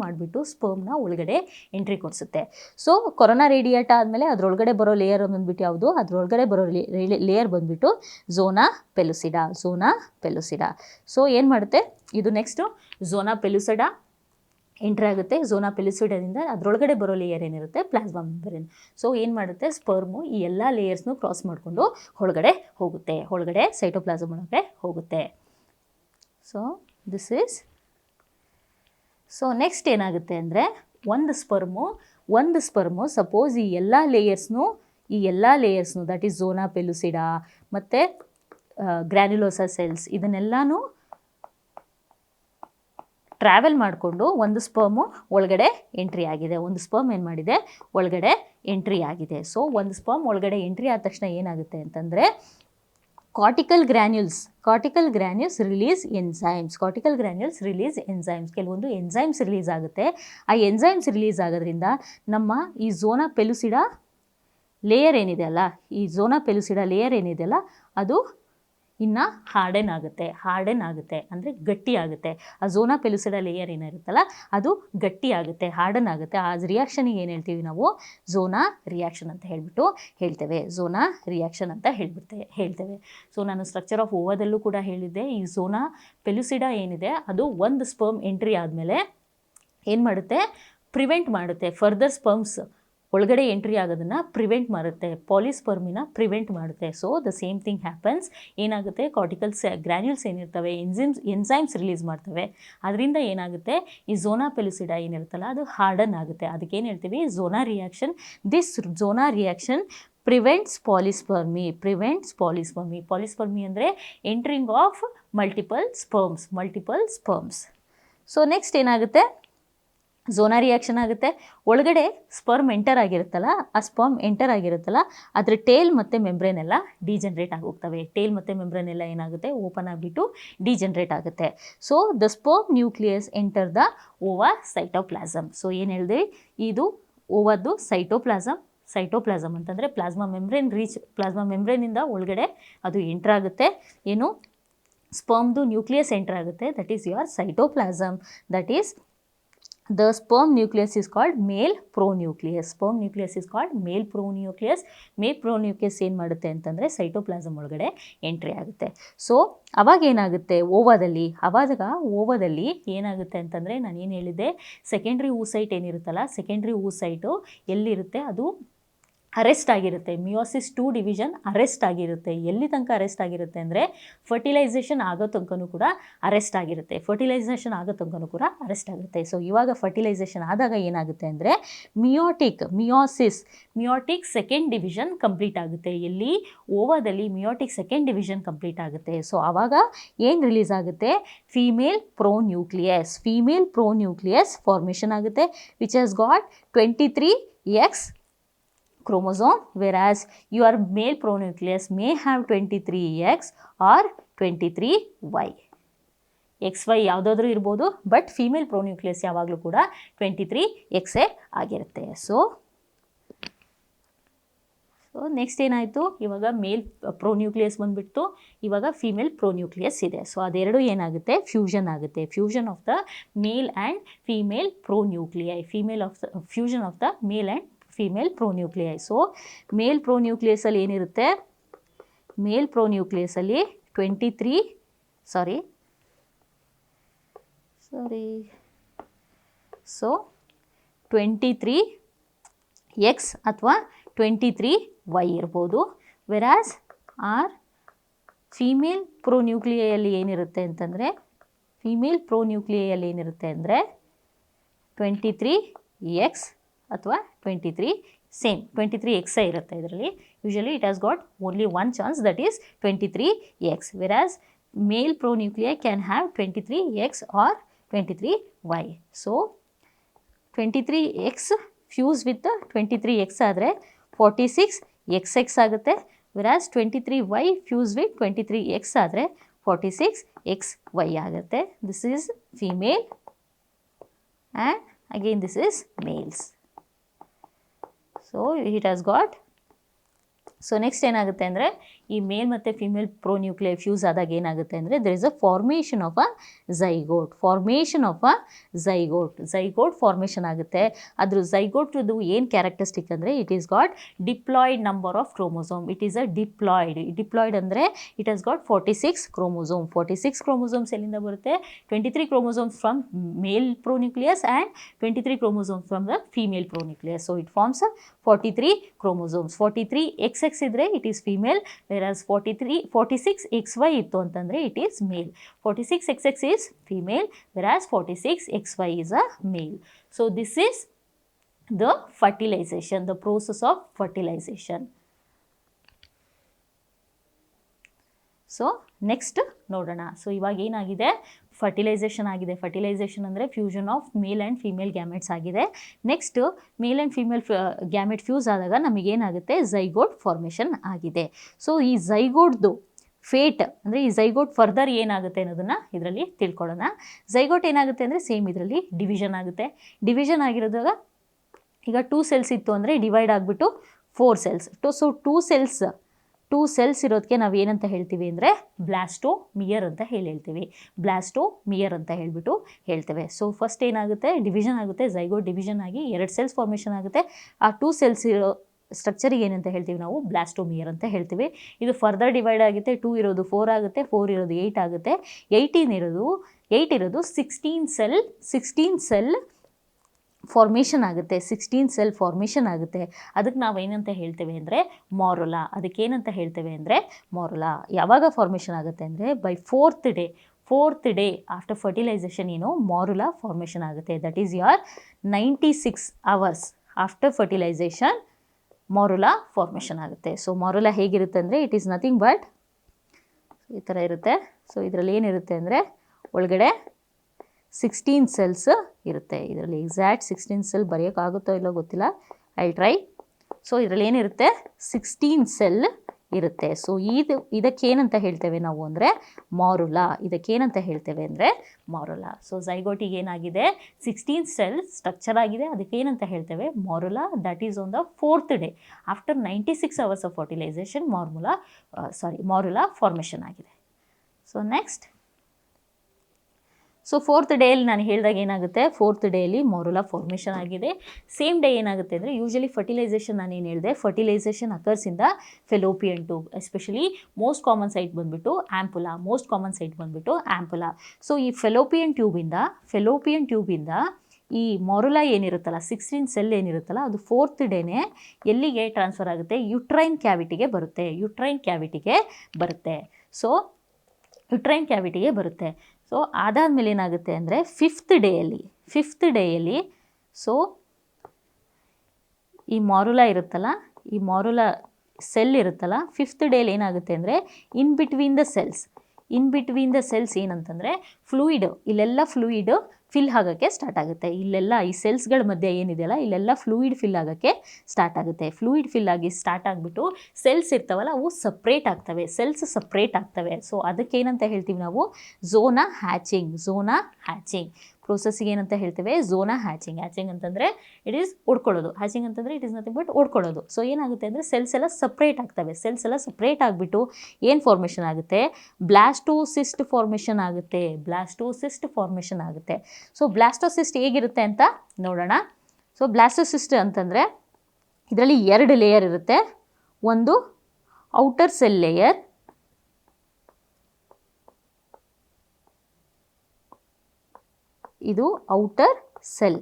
ಮಾಡಿಬಿಟ್ಟು ಸ್ಪರ್ಮ್ನ ಒಳಗಡೆ ಎಂಟ್ರಿ ಕೊಡಿಸುತ್ತೆ. ಸೊ ಕೊರೋನಾ ರೇಡಿಯೇಟಾ ಆದಮೇಲೆ ಅದರೊಳಗಡೆ ಬರೋ ಲೇಯರ್ ಬಂದುಬಿಟ್ಟು ಯಾವುದು, ಅದರೊಳಗಡೆ ಬರೋ ಲೇಯರ್ ಬಂದುಬಿಟ್ಟು ಝೋನಾ ಪೆಲುಸಿಡಾ. ಸೊ ಏನು ಮಾಡುತ್ತೆ ಇದು, ನೆಕ್ಸ್ಟು ಝೋನಾ ಪೆಲುಸಿಡಾ ಎಂಟ್ರಿ ಆಗುತ್ತೆ. ಝೋನಾ ಪೆಲುಸಿಡಾದಿಂದ ಅದರೊಳಗಡೆ ಬರೋ ಲೇಯರ್ ಏನಿರುತ್ತೆ ಪ್ಲಾಸ್ಮಾ ಮೆಂಬ್ರೇನ್. ಸೊ ಏನು ಮಾಡುತ್ತೆ, ಸ್ಪರ್ಮು ಈ ಎಲ್ಲ ಲೇಯರ್ಸ್ನು ಕ್ರಾಸ್ ಮಾಡಿಕೊಂಡು ಒಳಗಡೆ ಸೈಟೋಪ್ಲಾಸಮ್ ಒಳಗಡೆ ಹೋಗುತ್ತೆ. So this is, so next ಏನಾಗುತ್ತೆ ಅಂದರೆ ಒಂದು ಸ್ಪರ್ಮು ಸಪೋಸ್ ಈ ಎಲ್ಲ ಲೇಯರ್ಸ್ನು ದಟ್ ಈಸ್ ಝೋನಾ ಪೆಲುಸಿಡಾ ಮತ್ತು ಗ್ರ್ಯಾನ್ಯುಲೋಸಾ ಸೆಲ್ಸ್ ಇದನ್ನೆಲ್ಲನೂ ಟ್ರಾವೆಲ್ ಮಾಡಿಕೊಂಡು ಒಂದು ಸ್ಪರ್ಮು ಒಳಗಡೆ ಎಂಟ್ರಿ ಆಗಿದೆ. ಸೊ ಒಂದು ಸ್ಪರ್ಮ್ ಒಳಗಡೆ ಎಂಟ್ರಿ ಆದ ತಕ್ಷಣ ಏನಾಗುತ್ತೆ ಅಂತಂದರೆ ಕಾರ್ಟಿಕಲ್ ಗ್ರ್ಯಾನ್ಯೂಲ್ಸ್ ರಿಲೀಸ್ ಎಂಜೈಮ್ಸ್. ಕೆಲವೊಂದು ಎಂಜೈಮ್ಸ್ ರಿಲೀಸ್ ಆಗುತ್ತೆ. ಆ ಎಂಜೈಮ್ಸ್ ರಿಲೀಸ್ ಆಗೋದ್ರಿಂದ ನಮ್ಮ ಈ ಝೋನಾ ಪೆಲುಸಿಡಾ ಲೇಯರ್ ಏನಿದೆಯಲ್ಲ ಅದು ಇನ್ನು ಹಾರ್ಡನ್ ಆಗುತ್ತೆ ಅಂದರೆ ಗಟ್ಟಿ ಆಗುತ್ತೆ. ಆ ಝೋನಾ ಪೆಲುಸಿಡಾ ಲೇಯರ್ ಏನಿರುತ್ತಲ್ಲ ಅದು ಗಟ್ಟಿ ಆಗುತ್ತೆ, ಹಾರ್ಡನ್ ಆಗುತ್ತೆ. ಆ ರಿಯಾಕ್ಷನಿಗೆ ಏನು ಹೇಳ್ತೀವಿ ನಾವು, ಝೋನಾ ರಿಯಾಕ್ಷನ್ ಅಂತ ಹೇಳ್ತೇವೆ. ಸೊ ನಾನು ಸ್ಟ್ರಕ್ಚರ್ ಆಫ್ ಓವಾದಲ್ಲೂ ಕೂಡ ಹೇಳಿದ್ದೆ, ಈ ಝೋನಾ ಪೆಲುಸಿಡಾ ಏನಿದೆ ಅದು ಒಂದು ಸ್ಪರ್ಮ್ ಎಂಟ್ರಿ ಆದಮೇಲೆ ಏನು ಮಾಡುತ್ತೆ, ಪ್ರಿವೆಂಟ್ ಮಾಡುತ್ತೆ, ಫರ್ದರ್ ಸ್ಪರ್ಮ್ಸ್ ಒಳಗಡೆ ಎಂಟ್ರಿ ಆಗೋದನ್ನು ಪ್ರಿವೆಂಟ್ ಮಾಡುತ್ತೆ, ಪಾಲಿಸ್ಪರ್ಮಿನ ಪ್ರಿವೆಂಟ್ ಮಾಡುತ್ತೆ. So the same thing happens. ಏನಾಗುತ್ತೆ, ಕಾರ್ಟಿಕಲ್ಸ್ ಗ್ರ್ಯಾನ್ಯೂಲ್ಸ್ ಏನಿರ್ತವೆ ಎಂಜೈಮ್ಸ್ ರಿಲೀಸ್ ಮಾಡ್ತವೆ. ಅದರಿಂದ ಏನಾಗುತ್ತೆ, ಈ ಝೋನಾ ಪೆಲುಸಿಡಾ ಏನಿರುತ್ತಲ್ಲ ಅದು ಹಾರ್ಡನ್ ಆಗುತ್ತೆ. ಅದಕ್ಕೇನು ಹೇಳ್ತೀವಿ, zona reaction. This zona reaction prevents polyspermy. Polyspermy ಅಂದರೆ entering of multiple sperms. So next ಏನಾಗುತ್ತೆ, ಝೋನಾ ರಿಯಾಕ್ಷನ್ ಆಗುತ್ತೆ. ಒಳಗಡೆ ಸ್ಪರ್ಮ್ ಎಂಟರ್ ಆಗಿರುತ್ತಲ್ಲ ಅದರ ಟೇಲ್ ಮತ್ತು ಮೆಂಬ್ರೇನ್ ಎಲ್ಲ ಡಿಜನ್ರೇಟ್ ಆಗೋಗ್ತವೆ. ಏನಾಗುತ್ತೆ, ಓಪನ್ ಆಗಿಬಿಟ್ಟು ಡಿಜನ್ರೇಟ್ ಆಗುತ್ತೆ. So the sperm nucleus enter the Owa cytoplasm. So ಏನು ಹೇಳಿದೆ, ಇದು ಓವಾದ್ದು ಸೈಟೋಪ್ಲಾಸಮ್ ಅಂತಂದರೆ ಪ್ಲಾಸ್ಮಾ ಮೆಂಬ್ರೇನಿಂದ ಒಳಗಡೆ ಅದು ಎಂಟರ್ ಆಗುತ್ತೆ. ಏನು, ಸ್ಪರ್ಮ್ದು ನ್ಯೂಕ್ಲಿಯಸ್ ಎಂಟರ್ ಆಗುತ್ತೆ, that is your cytoplasm. That is the sperm nucleus is called male pronucleus. Male pronucleus ಏನು ಮಾಡುತ್ತೆ ಅಂತಂದರೆ ಸೈಟೋಪ್ಲಾಸಮ್ ಒಳಗಡೆ ಎಂಟ್ರಿ ಆಗುತ್ತೆ. ಸೊ ಅವಾಗ ಏನಾಗುತ್ತೆ, ಓವಾದಲ್ಲಿ ಏನಾಗುತ್ತೆ ಅಂತಂದರೆ ನಾನು ಏನು ಹೇಳಿದ್ದೆ, ಸೆಕೆಂಡ್ರಿ oocyte ಏನಿರುತ್ತಲ್ಲ, ಸೆಕೆಂಡ್ರಿ oocyte ಎಲ್ಲಿರುತ್ತೆ ಅದು ಅರೆಸ್ಟ್ ಆಗಿರುತ್ತೆ. ಮಿಯೋಸಿಸ್ 2 ಡಿವಿಷನ್ ಅರೆಸ್ಟ್ ಆಗಿರುತ್ತೆ. ಎಲ್ಲಿ ತನಕ ಅರೆಸ್ಟ್ ಆಗಿರುತ್ತೆ ಅಂದರೆ ಫರ್ಟಿಲೈಸೇಷನ್ ಆಗೋ ತನಕನೂ ಕೂಡ ಅರೆಸ್ಟ್ ಆಗುತ್ತೆ. ಸೊ ಇವಾಗ ಫರ್ಟಿಲೈಸೇಷನ್ ಆದಾಗ ಏನಾಗುತ್ತೆ ಅಂದರೆ ಮಿಯೋಟಿಕ್ ಸೆಕೆಂಡ್ ಡಿವಿಷನ್ ಕಂಪ್ಲೀಟ್ ಆಗುತ್ತೆ. ಎಲ್ಲಿ, ಓವಾದಲ್ಲಿ ಮಿಯೋಟಿಕ್ ಸೆಕೆಂಡ್ ಡಿವಿಷನ್ ಕಂಪ್ಲೀಟ್ ಆಗುತ್ತೆ. ಸೊ ಆವಾಗ ಏನು ರಿಲೀಸ್ ಆಗುತ್ತೆ, ಫೀಮೇಲ್ ಪ್ರೋನ್ಯೂಕ್ಲಿಯಸ್ ಫಾರ್ಮೇಷನ್ ಆಗುತ್ತೆ, which has got 23X chromosome, whereas your male pronucleus may have 23X or 23Y. XY ಯಾವುದಾದ್ರೂ ಇರ್ಬೋದು, ಬಟ್ ಫೀಮೇಲ್ ಪ್ರೋನ್ಯೂಕ್ಲಿಯಸ್ ಯಾವಾಗಲೂ ಕೂಡ 23X ಆಗಿರುತ್ತೆ. ಸೊ ನೆಕ್ಸ್ಟ್ ಏನಾಯಿತು, ಇವಾಗ ಮೇಲ್ ಪ್ರೋನ್ಯೂಕ್ಲಿಯಸ್ ಬಂದುಬಿಟ್ಟು ಇವಾಗ ಫೀಮೇಲ್ ಪ್ರೋನ್ಯೂಕ್ಲಿಯಸ್ ಇದೆ. ಸೊ ಅದೆರಡು ಏನಾಗುತ್ತೆ, ಫ್ಯೂಷನ್ ಆಗುತ್ತೆ. Fusion of the male and female pronuclei. Fusion of the male and female pronuclei. So male ಪ್ರೋನ್ಯೂಕ್ಲಿಯಸಲ್ಲಿ ಏನಿರುತ್ತೆ, ಮೇಲ್ ಪ್ರೋನ್ಯೂಕ್ಲಿಯಸಲ್ಲಿ 23 ಸೊ 23X ಅಥವಾ 23Y ಇರ್ಬೋದು. ವೆರಾಸ್ ಆರ್ ಫೀಮೇಲ್ ಪ್ರೋನ್ಯೂಕ್ಲಿಯಲ್ಲಿ ಏನಿರುತ್ತೆ ಅಂತಂದರೆ ಅಂದರೆ 23X ಅಥವಾ 23 ಸೇಮ್ 23X ಇರುತ್ತೆ ಇದರಲ್ಲಿ. Usually it has got only one chance, that is 23X, whereas male pronuclei can have 23X or 23Y. So 23X fuse with 23X ಆದರೆ 46XX ಆಗುತ್ತೆ. ವೆರಾಸ್ 23Y ಫ್ಯೂಸ್ ವಿತ್ 23X ಆದರೆ 46XY ಆಗುತ್ತೆ. This is female and again this is males. So it has got. So next ಏನಾಗುತ್ತೆ ಅಂದರೆ ಈ ಮೇಲ್ ಮತ್ತು female ಪ್ರೋನ್ಯೂಕ್ಲಿಯೈ fuse ಆದಾಗ ಏನಾಗುತ್ತೆ ಅಂದರೆ there is a formation of a zygote. Zygote formation ಆಗುತ್ತೆ. ಅದ್ರ ಝೈಗೋಟ್ದು ಏನು ಕ್ಯಾರೆಕ್ಟರಿಸ್ಟಿಕ್ ಅಂದರೆ it is got diploid number of chromosome. It is a diploid ಅಂದರೆ it has got 46 chromosome. 46 chromosomes ಎಲ್ಲಿಂದ ಬರುತ್ತೆ? 23 chromosomes from male pronucleus and 23 chromosomes from the female pronucleus. So it forms 43 chromosomes. 43XX ಇದ್ದರೆ it is female, whereas 46XY ಇತ್ತು ಅಂತಂದರೆ it is male. 46XX is female, whereas 46XY is a male. So this is the fertilization, the process of fertilization. So next ನೋಡೋಣ. So ಇವಾಗ ಏನಾಗಿದೆ? Fertilization ಆಗಿದೆ. Fertilization ಅಂದರೆ fusion of male and female gametes ಆಗಿದೆ. Next male and female gamete fuse ಆದಾಗ ನಮಗೇನಾಗುತ್ತೆ? Zygote formation ಆಗಿದೆ. So ಈ ಝೈಗೋಟ್ದು ಫೇಟ್ ಅಂದರೆ ಈ ಝೈಗೋಟ್ ಫರ್ದರ್ ಏನಾಗುತ್ತೆ ಅನ್ನೋದನ್ನು ಇದರಲ್ಲಿ ತಿಳ್ಕೊಳ್ಳೋಣ. ಝೈಗೋಟ್ ಏನಾಗುತ್ತೆ ಅಂದರೆ ಸೇಮ್ ಇದರಲ್ಲಿ ಡಿವಿಷನ್ ಆಗುತ್ತೆ. ಡಿವಿಷನ್ ಆಗಿರೋದಾಗ ಈಗ 2 ಸೆಲ್ಸ್ ಇತ್ತು ಅಂದರೆ ಡಿವೈಡ್ ಆಗಿಬಿಟ್ಟು 4 ಸೆಲ್ಸ್. ಸೊ 2 ಸೆಲ್ಸ್ ಇರೋದಕ್ಕೆ ನಾವು ಏನಂತ ಹೇಳ್ತೀವಿ ಅಂದರೆ ಬ್ಲಾಸ್ಟೋಮಿಯರ್ ಅಂತ ಹೇಳ್ತೀವಿ. ಬ್ಲಾಸ್ಟೋಮಿಯರ್ ಅಂತ ಹೇಳ್ತೇವೆ. ಸೊ ಫಸ್ಟ್ ಏನಾಗುತ್ತೆ? ಡಿವಿಷನ್ ಆಗುತ್ತೆ. ಝೈಗೋಟ್ ಡಿವಿಷನ್ ಆಗಿ 2 ಸೆಲ್ಸ್ ಫಾರ್ಮೇಷನ್ ಆಗುತ್ತೆ. ಆ 2 ಸೆಲ್ಸ್ ಇರೋ ಸ್ಟ್ರಕ್ಚರಿಗೆ ಏನಂತ ಹೇಳ್ತೀವಿ ನಾವು? ಬ್ಲಾಸ್ಟೋಮಿಯರ್ ಅಂತ ಹೇಳ್ತೀವಿ. ಇದು ಫರ್ದರ್ ಡಿವೈಡ್ ಆಗುತ್ತೆ. 2 ಇರೋದು 4 ಆಗುತ್ತೆ, 4 ಇರೋದು 8 ಆಗುತ್ತೆ, 8 ಇರೋದು 16 ಸೆಲ್ ಫಾರ್ಮೇಷನ್ ಆಗುತ್ತೆ. 16 ಸೆಲ್ ಫಾರ್ಮೇಷನ್ ಆಗುತ್ತೆ. ಅದಕ್ಕೆ ನಾವು ಏನಂತ ಹೇಳ್ತೇವೆ ಅಂದರೆ ಮಾರುಲಾ. ಅದಕ್ಕೇನಂತ ಹೇಳ್ತೇವೆ ಅಂದರೆ ಮಾರುಲಾ. ಯಾವಾಗ ಫಾರ್ಮೇಷನ್ ಆಗುತ್ತೆ ಅಂದರೆ by 4th day after fertilization ಏನು ಮಾರುಲಾ ಫಾರ್ಮೇಷನ್ ಆಗುತ್ತೆ. That is your 96 hours after fertilization morula formation ಆಗುತ್ತೆ. ಸೊ ಮಾರುಲಾ ಹೇಗಿರುತ್ತೆ ಅಂದರೆ ಇಟ್ ಈಸ್ ನಥಿಂಗ್ ಬಟ್ ಈ ಥರ ಇರುತ್ತೆ. ಸೊ ಇದರಲ್ಲಿ ಏನಿರುತ್ತೆ ಅಂದರೆ ಒಳಗಡೆ 16 ಸೆಲ್ಸ್ ಇರುತ್ತೆ. ಇದರಲ್ಲಿ ಎಕ್ಸಾಕ್ಟ್ 16 ಸೆಲ್ ಬರೆಯೋಕ್ಕಾಗುತ್ತೋ ಇಲ್ಲೋ ಗೊತ್ತಿಲ್ಲ, ಐ ಟ್ರೈ. ಸೊ ಇದರಲ್ಲಿ ಏನಿರುತ್ತೆ? 16 ಸೆಲ್ ಇರುತ್ತೆ. ಸೊ ಇದಕ್ಕೇನಂತ ಹೇಳ್ತೇವೆ ನಾವು ಅಂದರೆ ಮಾರುಲಾ. ಇದಕ್ಕೇನಂತ ಹೇಳ್ತೇವೆ ಅಂದರೆ ಮಾರುಲಾ. ಸೊ ಝೈಗೋಟಿಗೆ ಏನಾಗಿದೆ? 16 ಸೆಲ್ ಸ್ಟ್ರಕ್ಚರ್ ಆಗಿದೆ. ಅದಕ್ಕೇನಂತ ಹೇಳ್ತೇವೆ? Morula. That is on the 4th day after 96 hours of fertilization morula formation ಆಗಿದೆ. ಸೊ ನೆಕ್ಸ್ಟ್, ಸೊ 4th ಡೇಯಲ್ಲಿ ನಾನು ಹೇಳಿದಾಗ ಏನಾಗುತ್ತೆ? 4th ಡೇಯಲ್ಲಿ ಮಾರುಲಾ ಫಾರ್ಮೇಷನ್ ಆಗಿದೆ. ಸೇಮ್ ಡೇ ಏನಾಗುತ್ತೆ ಅಂದರೆ ಯೂಶಲಿ ಫರ್ಟಿಲೈಸೇಷನ್ ನಾನು ಏನು ಹೇಳಿದೆ? Fertilization occurs in the fallopian tube. Especially most common site ಬಂದುಬಿಟ್ಟು ಆ್ಯಂಪುಲಾ. ಸೊ ಈ ಫೆಲೋಪಿಯನ್ ಟ್ಯೂಬಿಂದ ಈ ಮಾರುಲಾ ಏನಿರುತ್ತಲ್ಲ, 16 ಸೆಲ್ ಏನಿರುತ್ತಲ್ಲ, ಅದು 4th ಡೇನೇ ಎಲ್ಲಿಗೆ ಟ್ರಾನ್ಸ್ಫರ್ ಆಗುತ್ತೆ? ಯುಟ್ರೈನ್ ಕ್ಯಾವಿಟಿಗೆ ಬರುತ್ತೆ. ಸೊ ಅದಾದಮೇಲೆ ಏನಾಗುತ್ತೆ ಅಂದರೆ 5th ಡೇಯಲ್ಲಿ ಸೊ ಈ ಮಾರುಲಾ ಇರುತ್ತಲ್ಲ, ಈ ಮಾರುಲಾ ಸೆಲ್ ಇರುತ್ತಲ್ಲ, 5th ಡೇಲಿ ಏನಾಗುತ್ತೆ ಅಂದರೆ ಇನ್ ಬಿಟ್ವೀನ್ ದ ಸೆಲ್ಸ್ ಏನಂತಂದರೆ ಇಲ್ಲೆಲ್ಲ ಫ್ಲೂಯಿಡ್ ಫಿಲ್ ಆಗೋಕ್ಕೆ ಸ್ಟಾರ್ಟ್ ಆಗುತ್ತೆ. ಇಲ್ಲೆಲ್ಲ ಈ ಸೆಲ್ಸ್ಗಳ ಮಧ್ಯೆ ಏನಿದೆಯಲ್ಲ, ಇಲ್ಲೆಲ್ಲ ಫ್ಲೂಯಿಡ್ ಫಿಲ್ ಆಗೋಕ್ಕೆ ಸ್ಟಾರ್ಟ್ ಆಗುತ್ತೆ. ಫ್ಲೂಯಿಡ್ ಫಿಲ್ ಆಗಿ ಸ್ಟಾರ್ಟ್ ಆಗಿಬಿಟ್ಟು ಸೆಲ್ಸ್ ಇರ್ತಾವಲ್ಲ, ಅವು ಸಪ್ರೇಟ್ ಆಗ್ತವೆ. ಸೊ ಅದಕ್ಕೇನಂತ ಹೇಳ್ತೀವಿ ನಾವು? ಝೋನಾ ಹ್ಯಾಚಿಂಗ್ ಪ್ರೋಸೆಸ್ಸಿಗೆ ಏನಂತ ಹೇಳ್ತೇವೆ? ಝೋನಾ ಹ್ಯಾಚಿಂಗ್ ಅಂತಂದರೆ ಇಟ್ ಈಸ್ ಓಡ್ಕೊಳ್ಳೋದು. ಹ್ಯಾಚಿಂಗ್ ಅಂತಂದರೆ ಇಟ್ ಈಸ್ ನಥಿಂಗ್ ಬಟ್ ಓಡ್ಕೊಳ್ಳೋದು. ಸೊ ಏನಾಗುತ್ತೆ ಅಂದರೆ ಸೆಲ್ಸ್ ಎಲ್ಲ ಸಪ್ರೇಟ್ ಆಗಿಬಿಟ್ಟು ಏನು ಫಾರ್ಮೇಷನ್ ಆಗುತ್ತೆ? ಬ್ಲಾಸ್ಟೋಸಿಸ್ಟ್ ಫಾರ್ಮೇಷನ್ ಆಗುತ್ತೆ. ಸೊ ಬ್ಲಾಸ್ಟೋಸಿಸ್ಟ್ ಹೇಗಿರುತ್ತೆ ಅಂತ ನೋಡೋಣ. ಸೊ ಬ್ಲಾಸ್ಟೋಸಿಸ್ಟ್ ಅಂತಂದರೆ ಇದರಲ್ಲಿ 2 ಲೇಯರ್ ಇರುತ್ತೆ. ಒಂದು ಔಟರ್ ಸೆಲ್ ಲೇಯರ್, ಇದು outer cell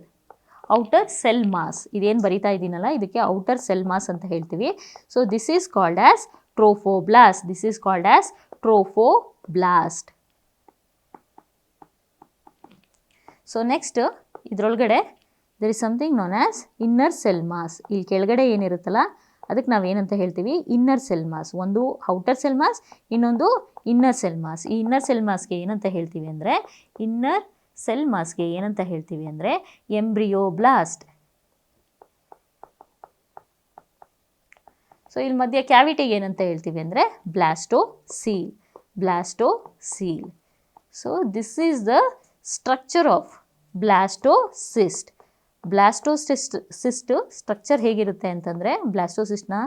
outer cell mass. ಇದೇನು ಬರಿತಾ ಇದ್ದೀನಲ್ಲ ಇದಕ್ಕೆ ಔಟರ್ ಸೆಲ್ ಮಾಸ್ ಅಂತ ಹೇಳ್ತೀವಿ. So this is called as trophoblast. This is called as trophoblast. So next ಇದರೊಳಗಡೆ there is something known as inner cell mass. ಇಲ್ಲಿ ಕೆಳಗಡೆ ಏನಿರುತ್ತಲ್ಲ ಅದಕ್ಕೆ ನಾವೇನಂತ ಹೇಳ್ತೀವಿ, ಇನ್ನರ್ ಸೆಲ್ ಮಾಸ್. ಒಂದು ಔಟರ್ ಸೆಲ್ ಮಾಸ್, ಇನ್ನೊಂದು ಇನ್ನರ್ ಸೆಲ್ ಮಾಸ್. ಈ ಇನ್ನರ್ ಸೆಲ್ ಮಾಸ್ಗೆ ಏನಂತ ಹೇಳ್ತೀವಿ ಅಂದರೆ, ಇನ್ನರ್ ಸೆಲ್ ಮಾಸ್ಗೆ ಏನಂತ ಹೇಳ್ತೀವಿ ಅಂದರೆ ಎಂಬ್ರಿಯೋಬ್ಲಾಸ್ಟ್. ಸೊ ಇಲ್ಲಿ ಮಧ್ಯೆ ಕ್ಯಾವಿಟಿಗೆ ಏನಂತ ಹೇಳ್ತೀವಿ ಅಂದರೆ blastocoel. Blastocoel. So this is the structure of blastocyst. Blastocyst structure ಹೇಗಿರುತ್ತೆ ಅಂತಂದರೆ, ಬ್ಲಾಸ್ಟೋಸಿಸ್ಟ್ನ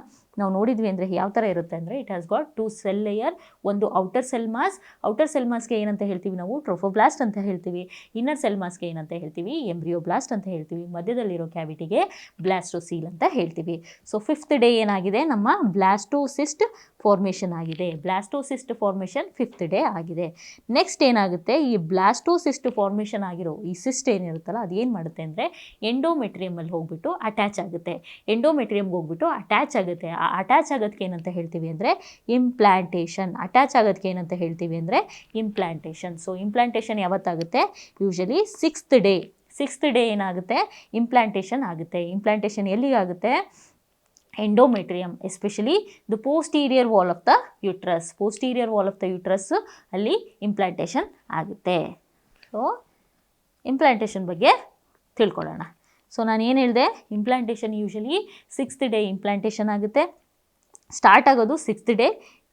ನಾವು ನೋಡಿದ್ವಿ ಅಂದರೆ ಯಾವ ಥರ ಇರುತ್ತೆ ಅಂದರೆ, it has got 2 cell layer. ಒಂದು outer cell mass. Outer cell ಮಾಸ್ಗೆ ಏನಂತ ಹೇಳ್ತೀವಿ ನಾವು, ಟ್ರೋಫೋಬ್ಲಾಸ್ಟ್ ಅಂತ ಹೇಳ್ತೀವಿ. ಇನ್ನರ್ ಸೆಲ್ ಮಾಸ್ಗೆ ಏನಂತ ಹೇಳ್ತೀವಿ, ಎಂಬ್ರಿಯೋಬ್ಲಾಸ್ಟ್ ಅಂತ ಹೇಳ್ತೀವಿ. ಮಧ್ಯದಲ್ಲಿರೋ ಕ್ಯಾವಿಟಿಗೆ ಬ್ಲಾಸ್ಟೋಸೀಲ್ ಅಂತ ಹೇಳ್ತೀವಿ. ಸೊ 5th ಡೇ ಏನಾಗಿದೆ, ನಮ್ಮ ಬ್ಲಾಸ್ಟೋಸಿಸ್ಟ್ ಫಾರ್ಮೇಷನ್ ಆಗಿದೆ. ಬ್ಲಾಸ್ಟೋಸಿಸ್ಟ್ ಫಾರ್ಮೇಷನ್ 5th ಡೇ ಆಗಿದೆ. ನೆಕ್ಸ್ಟ್ ಏನಾಗುತ್ತೆ, ಈ ಬ್ಲಾಸ್ಟೋಸಿಸ್ಟ್ ಫಾರ್ಮೇಷನ್ ಆಗಿರೋ ಈ ಸಿಸ್ಟ್ ಏನಿರುತ್ತಲ್ಲ ಅದು ಏನು ಮಾಡುತ್ತೆ ಅಂದರೆ ಎಂಡೋಮೆಟ್ರಿಯಮಲ್ಲಿ ಹೋಗ್ಬಿಟ್ಟು ಅಟ್ಯಾಚ್ ಆಗುತ್ತೆ. ಎಂಡೋಮೆಟ್ರಿಯಮ್ಗೆ ಹೋಗ್ಬಿಟ್ಟು ಅಟ್ಯಾಚ್ ಆಗುತ್ತೆ. ಆ ಅಟ್ಯಾಚ್ ಆಗೋದಕ್ಕೆ ಏನಂತ ಹೇಳ್ತೀವಿ ಅಂದರೆ ಇಂಪ್ಲಾಂಟೇಷನ್. ಅಟ್ಯಾಚ್ ಆಗೋದಕ್ಕೆ ಏನಂತ ಹೇಳ್ತೀವಿ ಅಂದರೆ ಇಂಪ್ಲಾಂಟೇಷನ್. ಸೊ ಇಂಪ್ಲಾಂಟೇಷನ್ ಯಾವತ್ತಾಗುತ್ತೆ, usually 6th day. 6th day ಏನಾಗುತ್ತೆ, ಇಂಪ್ಲಾಂಟೇಷನ್ ಆಗುತ್ತೆ. ಇಂಪ್ಲಾಂಟೇಷನ್ ಎಲ್ಲಿಗಾಗುತ್ತೆ, endometrium, especially the posterior wall of the uterus. Posterior wall of the uterus ಅಲ್ಲಿ ಇಂಪ್ಲಾಂಟೇಷನ್ ಆಗುತ್ತೆ. ಸೊ ಇಂಪ್ಲಾಂಟೇಷನ್ ಬಗ್ಗೆ ತಿಳ್ಕೊಳ್ಳೋಣ. ಸೊ ನಾನು ಏನು ಹೇಳಿದೆ, implantation usually 6th day implantation ಆಗುತ್ತೆ. ಸ್ಟಾರ್ಟ್ ಆಗೋದು 6th ಡೇ,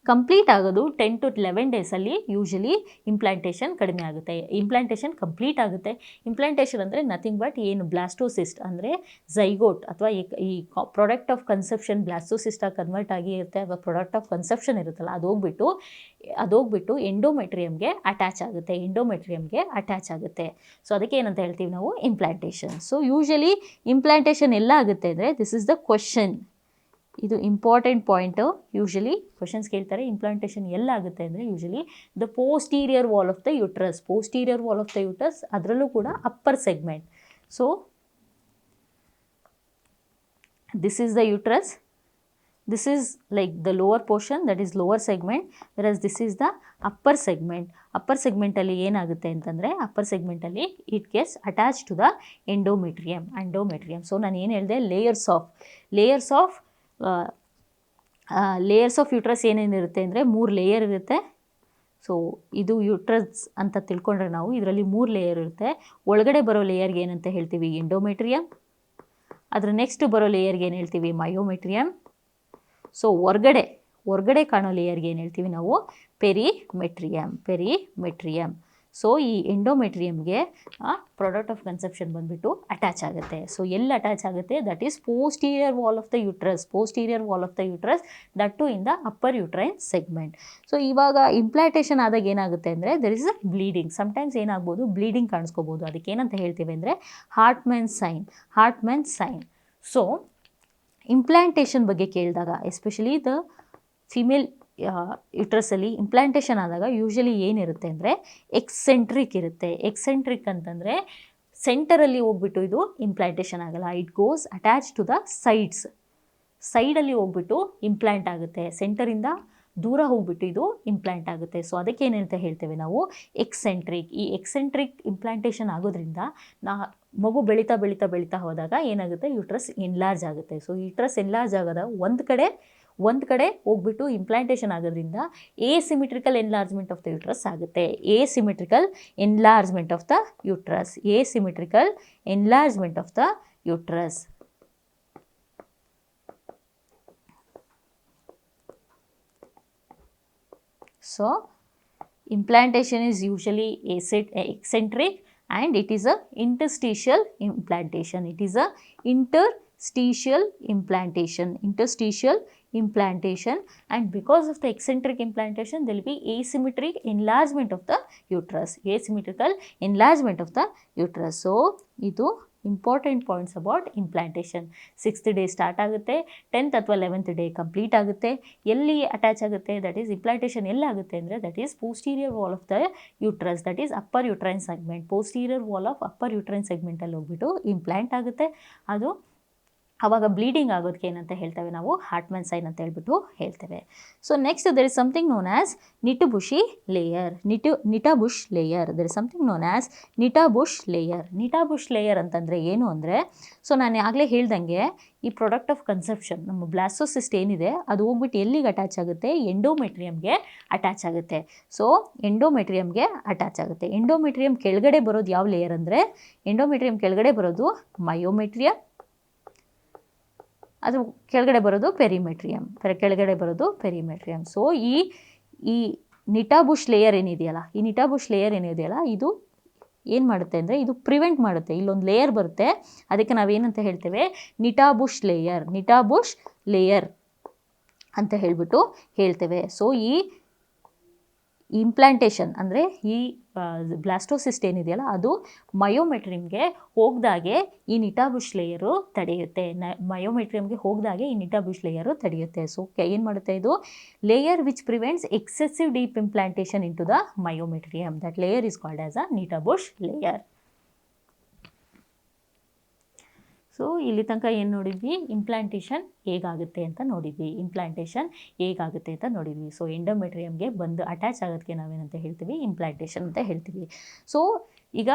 ಕಂಪ್ಲೀಟ್ ಆಗೋದು 10 to 11 ಡೇಸಲ್ಲಿ ಯೂಶಲಿ ಇಂಪ್ಲಾಂಟೇಷನ್ ಕಡಿಮೆ ಆಗುತ್ತೆ. ಇಂಪ್ಲಾಂಟೇಷನ್ ಕಂಪ್ಲೀಟ್ ಆಗುತ್ತೆ. ಇಂಪ್ಲಾಂಟೇಷನ್ ಅಂದರೆ ನಥಿಂಗ್ ಬಟ್ ಏನು ಬ್ಲಾಸ್ಟೋಸಿಸ್ಟ್ ಅಂದರೆ ಝೈಗೋಟ್ ಅಥವಾ ಈ ಪ್ರಾಡಕ್ಟ್ ಆಫ್ ಕನ್ಸೆಪ್ಷನ್ ಬ್ಲಾಸ್ಟೋಸಿಸ್ಟಾಗಿ ಕನ್ವರ್ಟ್ ಆಗಿರುತ್ತೆ, ಅಥವಾ ಪ್ರಾಡಕ್ಟ್ ಆಫ್ ಕನ್ಸೆಪ್ಷನ್ ಇರುತ್ತಲ್ಲ ಅದೋಗ್ಬಿಟ್ಟು ಎಂಡೋಮೆಟ್ರಿಯಮ್ಗೆ ಅಟ್ಯಾಚ್ ಆಗುತ್ತೆ. ಎಂಡೋಮೆಟ್ರಿಯಮ್ಗೆ ಅಟ್ಯಾಚ್ ಆಗುತ್ತೆ. ಸೊ ಅದಕ್ಕೆ ಏನಂತ ಹೇಳ್ತೀವಿ ನಾವು, ಇಂಪ್ಲಾಂಟೇಷನ್. ಸೊ ಯೂಶಲಿ ಇಂಪ್ಲಾಂಟೇಷನ್ ಎಲ್ಲ ಆಗುತ್ತೆ ಅಂದರೆ, ದಿಸ್ ಇಸ್ ದ ಕ್ವೆಶ್ಚನ್. ಇದು ಇಂಪಾರ್ಟೆಂಟ್ ಪಾಯಿಂಟು. ಯೂಶಲಿ ಕ್ವೆಶನ್ಸ್ ಕೇಳ್ತಾರೆ, ಇಂಪ್ಲಾಂಟೇಷನ್ ಎಲ್ಲ ಆಗುತ್ತೆ ಅಂದರೆ usually the posterior wall of the uterus. Posterior wall of the uterus, ಅದರಲ್ಲೂ ಕೂಡ upper segment. So this is the uterus. This is like the lower portion, that is lower segment, whereas this is the upper segment. Upper segment ಅಲ್ಲಿ ಏನಾಗುತ್ತೆ ಅಂತಂದರೆ, upper segment ಅಲ್ಲಿ it gets attached to the endometrium. So ನಾನು ಏನು ಹೇಳಿದೆ, layers of uterus ಏನೇನಿರುತ್ತೆ ಅಂದರೆ 3 layer ಇರುತ್ತೆ. So ಇದು ಯುಟ್ರಸ್ ಅಂತ ತಿಳ್ಕೊಂಡ್ರೆ ನಾವು, ಇದರಲ್ಲಿ 3 ಲೇಯರ್ ಇರುತ್ತೆ. ಒಳಗಡೆ ಬರೋ ಲೇಯರ್ಗೆ ಏನಂತ ಹೇಳ್ತೀವಿ, ಎಂಡೋಮೆಟ್ರಿಯಮ್. ಅದರ ನೆಕ್ಸ್ಟ್ ಬರೋ ಲೇಯರ್ಗೆ ಏನು ಹೇಳ್ತೀವಿ, ಮಯೋಮೆಟ್ರಿಯಮ್. ಸೊ ಹೊರಗಡೆ ಕಾಣೋ ಲೇಯರ್ಗೆ ಏನು ಹೇಳ್ತೀವಿ ನಾವು, ಪೆರಿಮೆಟ್ರಿಯಮ್. ಸೊ ಈ ಎಂಡೋಮೆಟ್ರಿಯಮ್ಗೆ ಪ್ರಾಡಕ್ಟ್ ಆಫ್ ಕನ್ಸೆಪ್ಷನ್ ಬಂದುಬಿಟ್ಟು ಅಟ್ಯಾಚ್ ಆಗುತ್ತೆ. ಸೊ ಎಲ್ಲಿ ಅಟ್ಯಾಚ್ ಆಗುತ್ತೆ, that is posterior wall of the uterus, that to in the upper uterine segment. So ಇವಾಗ ಇಂಪ್ಲಾಂಟೇಷನ್ ಆದಾಗ ಏನಾಗುತ್ತೆ ಅಂದರೆ, there is a bleeding. Sometimes ಏನಾಗ್ಬೋದು, ಬ್ಲೀಡಿಂಗ್ ಕಾಣಿಸ್ಕೋಬೋದು. ಅದಕ್ಕೆ ಏನಂತ ಹೇಳ್ತೀವಿ ಅಂದರೆ ಹಾರ್ಟ್ಮ್ಯಾನ್ ಸೈನ್. ಸೊ ಇಂಪ್ಲಾಂಟೇಷನ್ ಬಗ್ಗೆ ಕೇಳಿದಾಗ, ಎಸ್ಪೆಷಲಿ ದ ಫಿಮೇಲ್ ಯುಟ್ರಸಲ್ಲಿ ಇಂಪ್ಲಾಂಟೇಷನ್ ಆದಾಗ ಯೂಶಲಿ ಏನಿರುತ್ತೆ ಅಂದರೆ ಎಕ್ಸೆಂಟ್ರಿಕ್ ಇರುತ್ತೆ. ಎಕ್ಸೆಂಟ್ರಿಕ್ ಅಂತಂದರೆ ಸೆಂಟರಲ್ಲಿ ಹೋಗ್ಬಿಟ್ಟು ಇದು ಇಂಪ್ಲಾಂಟೇಷನ್ ಆಗಲ್ಲ. It goes attach to the ಸೈಡಲ್ಲಿ ಹೋಗ್ಬಿಟ್ಟು ಇಂಪ್ಲಾಂಟ್ ಆಗುತ್ತೆ. ಸೆಂಟರಿಂದ ದೂರ ಹೋಗ್ಬಿಟ್ಟು ಇದು ಇಂಪ್ಲಾಂಟ್ ಆಗುತ್ತೆ. ಸೊ ಅದಕ್ಕೆ ಏನಂತ ಹೇಳ್ತೇವೆ ನಾವು, ಎಕ್ಸೆಂಟ್ರಿಕ್. ಈ ಎಕ್ಸೆಂಟ್ರಿಕ್ ಇಂಪ್ಲಾಂಟೇಷನ್ ಆಗೋದ್ರಿಂದ ಮಗು ಬೆಳೀತಾ ಹೋದಾಗ ಏನಾಗುತ್ತೆ, ಯುಟ್ರಸ್ ಎನ್ಲಾರ್ಜ್ ಆಗುತ್ತೆ. ಸೊ ಯುಟ್ರಸ್ ಎನ್ಲಾರ್ಜ್ ಆಗೋದ ಒಂದು ಕಡೆ ಹೋಗ್ಬಿಟ್ಟು ಇಂಪ್ಲಾಂಟೇಷನ್ ಆಗೋದ್ರಿಂದ asymmetrical enlargement of the uterus ಆಗುತ್ತೆ. Asymmetrical enlargement of the uterus. So implantation is usually eccentric and it is a interstitial implantation. And because of the eccentric implantation, there will be asymmetric enlargement of the uterus. So, ಇದು important points about implantation. 6th day start ಆಗುತ್ತೆ, 10th ಅಥವಾ 11th day complete ಆಗುತ್ತೆ. ಎಲ್ಲಿ attach ಆಗುತ್ತೆ, that is implantation ಎಲ್ಲಾಗುತ್ತೆ ಅಂದರೆ that is posterior wall of the uterus, that is upper uterine segment. Posterior wall of upper uterine ಸೆಗ್ಮೆಂಟಲ್ಲಿ ಹೋಗ್ಬಿಟ್ಟು implant ಆಗುತ್ತೆ. ಅದು ಆವಾಗ ಬ್ಲೀಡಿಂಗ್ ಆಗೋದಕ್ಕೆ ಏನಂತ ಹೇಳ್ತೇವೆ ನಾವು, ಹಾರ್ಟ್ಮನ್ ಸೈನ್ ಅಂತ ಹೇಳ್ಬಿಟ್ಟು ಹೇಳ್ತೇವೆ. So next there is something known as Nitabuch layer. Nitabuch layer. There is something known as Nitabuch layer. Nitabuch layer ಅಂತಂದರೆ ಏನು ಅಂದರೆ, ಸೊ ನಾನು ಆಗಲೇ ಹೇಳ್ದಂಗೆ ಈ ಪ್ರಾಡಕ್ಟ್ ಆಫ್ ಕನ್ಸೆಪ್ಷನ್ ನಮ್ಮ ಬ್ಲಾಸ್ಟೋಸಿಸ್ಟ್ ಏನಿದೆ ಅದು ಹೋಗ್ಬಿಟ್ಟು ಎಲ್ಲಿಗೆ ಅಟ್ಯಾಚ್ ಆಗುತ್ತೆ, ಎಂಡೋಮೆಟ್ರಿಯಮ್ಗೆ ಅಟ್ಯಾಚ್ ಆಗುತ್ತೆ. ಸೊ ಎಂಡೋಮೆಟ್ರಿಯಮ್ಗೆ ಅಟ್ಯಾಚ್ ಆಗುತ್ತೆ. ಎಂಡೋಮೆಟ್ರಿಯಮ್ ಕೆಳಗಡೆ ಬರೋದು ಯಾವ ಲೇಯರ್ ಅಂದರೆ, ಎಂಡೋಮೆಟ್ರಿಯಮ್ ಕೆಳಗಡೆ ಬರೋದು ಮಯೋಮೆಟ್ರಿಯಮ್, ಅದು ಕೆಳಗಡೆ ಬರೋದು ಪೆರಿಮೆಟ್ರಿಯಮ್, ಕೆಳಗಡೆ ಬರೋದು ಪೆರಿಮೆಟ್ರಿಯಮ್. ಸೊ ಈ ನಿಟಾಬುಷ್ ಲೇಯರ್ ಏನಿದೆಯಲ್ಲ, ಈ ನಿಟಾಬುಷ್ ಲೇಯರ್ ಏನಿದೆಯಲ್ಲ ಇದು ಏನು ಮಾಡುತ್ತೆ ಅಂದರೆ ಇದು ಪ್ರಿವೆಂಟ್ ಮಾಡುತ್ತೆ. ಇಲ್ಲೊಂದು ಲೇಯರ್ ಬರುತ್ತೆ, ಅದಕ್ಕೆ ನಾವೇನಂತ ಹೇಳ್ತೇವೆ, ನಿಟಾಬುಷ್ ಲೇಯರ್, ನಿಟಾಬುಷ್ ಲೇಯರ್ ಅಂತ ಹೇಳ್ಬಿಟ್ಟು ಹೇಳ್ತೇವೆ. ಸೊ ಈ ಇಂಪ್ಲಾಂಟೇಷನ್ ಅಂದರೆ ಈ ಬ್ಲಾಸ್ಟೋಸಿಸ್ಟ್ ಏನಿದೆಯಲ್ಲ ಅದು ಮಯೋಮೆಟ್ರಿಯಮ್ಗೆ ಹೋಗ್ದಾಗೆ ಈ ನಿಟಾಬುಷ್ ಲೇಯರು ತಡೆಯುತ್ತೆ. ಮಯೋಮೆಟ್ರಿಯಮ್ಗೆ ಹೋಗ್ದಾಗೆ ಈ ನಿಟಾಬುಷ್ ಲೇಯರು ತಡೆಯುತ್ತೆ. ಸೊ ಏನು ಮಾಡುತ್ತೆ ಇದು, layer which prevents excessive deep implantation into the myometrium. That layer is called as a Nitabuch layer. So ಇಲ್ಲಿ ತನಕ ಏನು ನೋಡಿದ್ವಿ, ಇಂಪ್ಲಾಂಟೇಷನ್ ಹೇಗಾಗುತ್ತೆ ಅಂತ ನೋಡಿದ್ವಿ, ಇಂಪ್ಲಾಂಟೇಷನ್ ಹೇಗಾಗುತ್ತೆ ಅಂತ ನೋಡಿದ್ವಿ. ಸೊ ಎಂಡೋಮೆಟ್ರಿಯಮ್ಗೆ ಬಂದು ಅಟ್ಯಾಚ್ ಆಗೋದಕ್ಕೆ ನಾವೇನಂತ ಹೇಳ್ತೀವಿ, ಇಂಪ್ಲಾಂಟೇಷನ್ ಅಂತ ಹೇಳ್ತೀವಿ. ಸೊ ಈಗ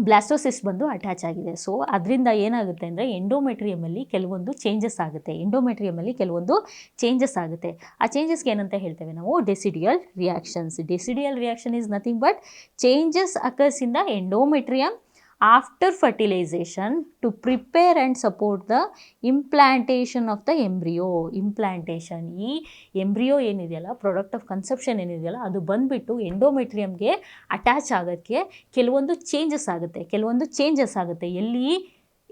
ಬ್ಲಾಸ್ಟೋಸಿಸ್ಟ್ ಬಂದು ಅಟ್ಯಾಚ್ ಆಗಿದೆ. ಸೊ ಅದರಿಂದ ಏನಾಗುತ್ತೆ ಅಂದರೆ ಎಂಡೋಮೆಟ್ರಿಯಮಲ್ಲಿ ಕೆಲವೊಂದು ಚೇಂಜಸ್ ಆಗುತ್ತೆ. ಎಂಡೋಮೆಟ್ರಿಯಮಲ್ಲಿ ಕೆಲವೊಂದು ಚೇಂಜಸ್ ಆಗುತ್ತೆ. ಆ ಚೇಂಜಸ್ಗೆ ಏನಂತ ಹೇಳ್ತೇವೆ ನಾವು, decidual reactions. Decidual reaction is nothing but changes occurs in the endometrium after fertilization to prepare and support the implantation of the embryo. Implantation, ಈ ಎಂಬ್ರಿಯೋ ಏನಿದೆಯಲ್ಲ, ಪ್ರಾಡಕ್ಟ್ ಆಫ್ ಕನ್ಸೆಪ್ಷನ್ ಏನಿದೆಯಲ್ಲ ಅದು ಬಂದುಬಿಟ್ಟು ಎಂಡೋಮೆಟ್ರಿಯಮ್ಗೆ ಅಟ್ಯಾಚ್ ಆಗೋಕ್ಕೆ ಕೆಲವೊಂದು ಚೇಂಜಸ್ ಆಗುತ್ತೆ. ಎಲ್ಲಿ,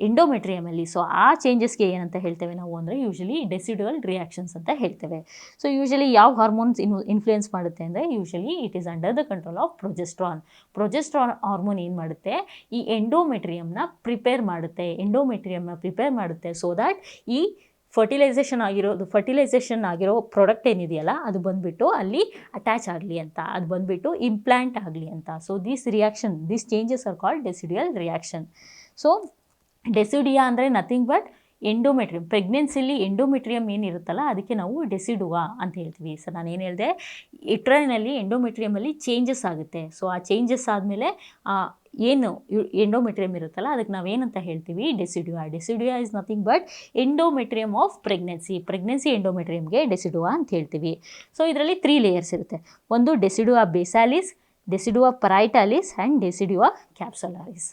ಎಂಡೋಮೆಟ್ರಿಯಮಲ್ಲಿ. ಸೊ ಆ ಚೇಂಜಸ್ಗೆ ಏನಂತ ಹೇಳ್ತೇವೆ ನಾವು ಅಂದರೆ ಯೂಶಲಿ ಡೆಸಿಡುವಲ್ ರಿಯಾಕ್ಷನ್ಸ್ ಅಂತ ಹೇಳ್ತೇವೆ. ಸೊ ಯೂಶಲಿ ಯಾವ ಹಾರ್ಮೋನ್ಸ್ ಇನ್ಫ್ಲುಯೆನ್ಸ್ ಮಾಡುತ್ತೆ ಅಂದರೆ usually it is under the control of progesterone. Progesterone hormone ಏನು ಮಾಡುತ್ತೆ, ಈ ಎಂಡೋಮೆಟ್ರಿಯಮ್ನ ಪ್ರಿಪೇರ್ ಮಾಡುತ್ತೆ ಸೊ ದ್ಯಾಟ್ ಈ ಫರ್ಟಿಲೈಸೇಷನ್ ಆಗಿರೋ ಪ್ರಾಡಕ್ಟ್ ಏನಿದೆಯಲ್ಲ ಅದು ಬಂದುಬಿಟ್ಟು ಅಲ್ಲಿ ಅಟ್ಯಾಚ್ ಆಗಲಿ ಅಂತ, ಅದು ಬಂದುಬಿಟ್ಟು ಇಂಪ್ಲಾಂಟ್ ಆಗಲಿ ಅಂತ. So these changes are called decidual reaction. So decidua ಅಂದರೆ ನಥಿಂಗ್ ಬಟ್ ಎಂಡೋಮೆಟ್ರಿಯಮ್. ಪ್ರೆಗ್ನೆನ್ಸಿಲಿ ಎಂಡೋಮೆಟ್ರಿಯಮ್ ಏನಿರುತ್ತಲ್ಲ ಅದಕ್ಕೆ ನಾವು ಡೆಸಿಡುವಾ ಅಂತ ಹೇಳ್ತೀವಿ. ಸೊ ನಾನು ಏನು ಹೇಳಿದೆ, ಯುಟ್ರೈನಲ್ಲಿ ಎಂಡೋಮೆಟ್ರಿಯಮಲ್ಲಿ ಚೇಂಜಸ್ ಆಗುತ್ತೆ. ಸೊ ಆ ಚೇಂಜಸ್ ಆದಮೇಲೆ ಏನು ಎಂಡೋಮೆಟ್ರಿಯಮ್ ಇರುತ್ತಲ್ಲ ಅದಕ್ಕೆ ನಾವೇನಂತ ಹೇಳ್ತೀವಿ, decidua. Decidua is nothing but endometrium of pregnancy ಎಂಡೋಮೆಟ್ರಿಯಮ್ಗೆ ಡೆಸಿಡುವಾ ಅಂತ ಹೇಳ್ತೀವಿ. ಸೊ ಇದರಲ್ಲಿ 3 ಲೇಯರ್ಸ್ ಇರುತ್ತೆ. ಒಂದು decidua basalis, decidua parietalis and decidua capsularis.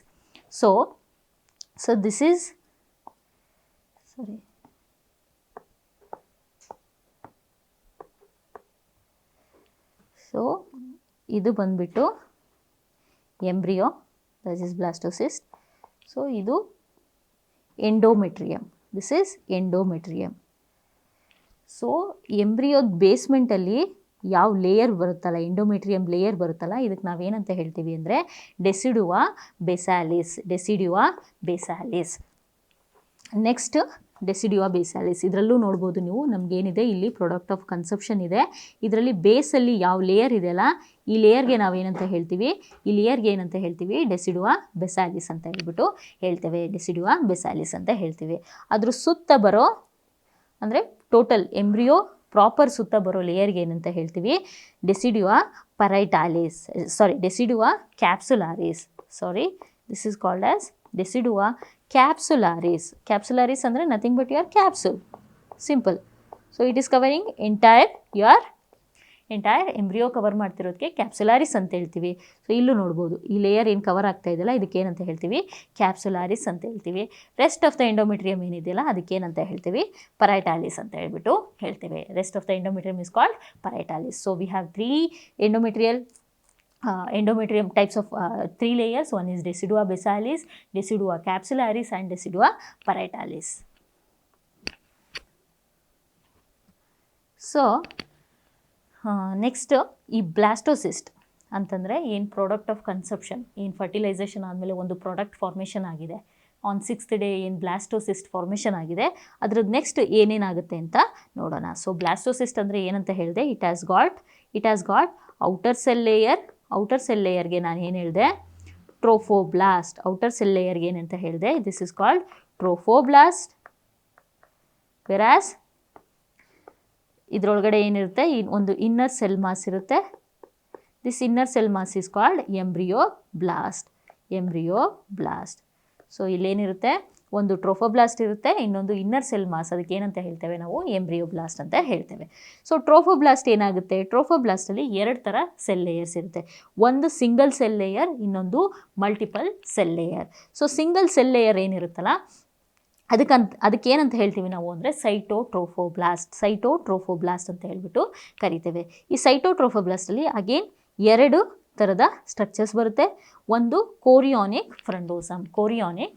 So this is, so ಇದು ಬಂದ್ಬಿಟ್ಟು embryo, that is blastocyst. So ಇದು endometrium, this is endometrium. So ಎಂಬ್ರಿಯೋದ ಬೇಸ್ಮೆಂಟಲ್ಲಿ ಯಾವ ಲೇಯರ್ ಬರುತ್ತಲ್ಲ, ಎಂಡೋಮೆಟ್ರಿಯಮ್ ಲೇಯರ್ ಬರುತ್ತಲ್ಲ, ಇದಕ್ಕೆ ನಾವೇನಂತ ಹೇಳ್ತೀವಿ ಅಂದರೆ ಡೆಸಿಡುವಾ ಬೇಸಾಲಿಸ್. ನೆಕ್ಸ್ಟ್ ಡೆಸಿಡುವಾ ಬೇಸಾಲಿಸ್. ಇದರಲ್ಲೂ ನೋಡ್ಬೋದು ನೀವು, ನಮಗೇನಿದೆ ಇಲ್ಲಿ ಪ್ರಾಡಕ್ಟ್ ಆಫ್ ಕನ್ಸೆಪ್ಷನ್ ಇದೆ. ಇದರಲ್ಲಿ ಬೇಸಲ್ಲಿ ಯಾವ ಲೇಯರ್ ಇದೆಯಲ್ಲ ಈ ಲೇಯರ್ಗೆ ನಾವೇನಂತ ಹೇಳ್ತೀವಿ, ಡೆಸಿಡುವಾ ಬೇಸಾಲಿಸ್ ಅಂತ ಹೇಳ್ಬಿಟ್ಟು ಹೇಳ್ತೇವೆ. ಡೆಸಿಡುವಾ ಬೇಸಾಲಿಸ್ ಅಂತ ಹೇಳ್ತೀವಿ. ಅದ್ರ ಸುತ್ತ ಬರೋ ಅಂದರೆ ಟೋಟಲ್ ಎಂಬ್ರಿಯೋ ಪ್ರಾಪರ್ ಸುತ್ತ ಬರೋ ಲೇಯರ್ಗೆ ಏನಂತ ಹೇಳ್ತೀವಿ, decidua capsularis. This is called as decidua capsularis. Capsularis ಅಂದರೆ nothing but your capsule, simple. So it is covering entire embryo cover ಮಾಡ್ತಿರೋದಕ್ಕೆ ಕ್ಯಾಪ್ಸುಲಾರಿಸ್ ಅಂತ ಹೇಳ್ತೀವಿ. ಸೊ ಇಲ್ಲೂ ನೋಡ್ಬೋದು, ಈ ಲೇಯರ್ ಏನು ಕವರ್ ಆಗ್ತಾ ಇದೆಯಲ್ಲ ಇದಕ್ಕೆ ಏನಂತ ಹೇಳ್ತೀವಿ, ಕ್ಯಾಪ್ಸುಲಾರಿಸ್ ಅಂತ ಹೇಳ್ತೀವಿ. ರೆಸ್ಟ್ ಆಫ್ ದ ಎಂಡೋಮೆಟ್ರಿಯಮ್ ಏನಿದೆಯಲ್ಲ ಅದಕ್ಕೇನಂತ ಹೇಳ್ತೀವಿ, ಪರೈಟಾಲಿಸ್ ಅಂತ ಹೇಳ್ಬಿಟ್ಟು ಹೇಳ್ತೇವೆ. Rest of the endometrium is called parietalis. So we have 3 endometrium types of 3 layers. One is decidua basalis, decidua capsularis and decidua parietalis. So next ಈ ಬ್ಲಾಸ್ಟೋಸಿಸ್ಟ್ ಅಂತಂದರೆ ಏನು ಪ್ರಾಡಕ್ಟ್ ಆಫ್ ಕನ್ಸೆಪ್ಷನ್, ಏನು fertilisation ಆದಮೇಲೆ ಒಂದು ಪ್ರಾಡಕ್ಟ್ ಫಾರ್ಮೇಷನ್ ಆಗಿದೆ, on 6th day ಏನು blastocyst formation ಆಗಿದೆ ಅದ್ರದ್ದು ನೆಕ್ಸ್ಟ್ ಏನೇನಾಗುತ್ತೆ ಅಂತ ನೋಡೋಣ. ಸೊ ಬ್ಲಾಸ್ಟೋಸಿಸ್ಟ್ ಅಂದರೆ ಏನಂತ ಹೇಳಿದೆ, it has got outer cell ಲೇಯರ್ಗೆ ನಾನು ಏನು ಹೇಳಿದೆ, ಟ್ರೋಫೋಬ್ಲಾಸ್ಟ್. ಔಟರ್ ಸೆಲ್ ಲೇಯರ್ಗೆ ಏನಂತ ಹೇಳಿದೆ, this is called trophoblast. Whereas ಇದರೊಳಗಡೆ ಏನಿರುತ್ತೆ, ಒಂದು ಇನ್ನರ್ ಸೆಲ್ ಮಾಸ್ ಇರುತ್ತೆ. This inner cell mass is called embryoblast. So ಇಲ್ಲೇನಿರುತ್ತೆ, ಒಂದು ಟ್ರೋಫೋಬ್ಲಾಸ್ಟ್ ಇರುತ್ತೆ, ಇನ್ನೊಂದು ಇನ್ನರ್ ಸೆಲ್ ಮಾಸ್, ಅದಕ್ಕೆ ಏನಂತ ಹೇಳ್ತೇವೆ ನಾವು, ಎಂಬ್ರಿಯೋಬ್ಲಾಸ್ಟ್ ಅಂತ ಹೇಳ್ತೇವೆ. ಸೊ ಟ್ರೋಫೋಬ್ಲಾಸ್ಟ್ ಏನಾಗುತ್ತೆ, ಟ್ರೋಫೋಬ್ಲಾಸ್ಟಲ್ಲಿ 2 ಥರ ಸೆಲ್ ಲೇಯರ್ಸ್ ಇರುತ್ತೆ. ಒಂದು ಸಿಂಗಲ್ ಸೆಲ್ ಲೇಯರ್, ಇನ್ನೊಂದು multiple cell layer. So single cell layer ಏನಿರುತ್ತಲ್ಲ ಅದಕ್ಕೆ ಏನಂತ ಹೇಳ್ತೀವಿ ನಾವು ಅಂದರೆ ಸೈಟೋಟ್ರೋಫೋಬ್ಲಾಸ್ಟ್ ಅಂತ ಹೇಳ್ಬಿಟ್ಟು ಕರಿತೇವೆ. ಈ ಸೈಟೋಟ್ರೋಫೋಬ್ಲಾಸ್ಟಲ್ಲಿ ಅಗೇನ್ 2 ಥರದ ಸ್ಟ್ರಕ್ಚರ್ಸ್ ಬರುತ್ತೆ. ಒಂದು ಕೋರಿಯಾನಿಕ್ ಫ್ರಂಡೋಸಮ್. ಕೋರಿಯಾನಿಕ್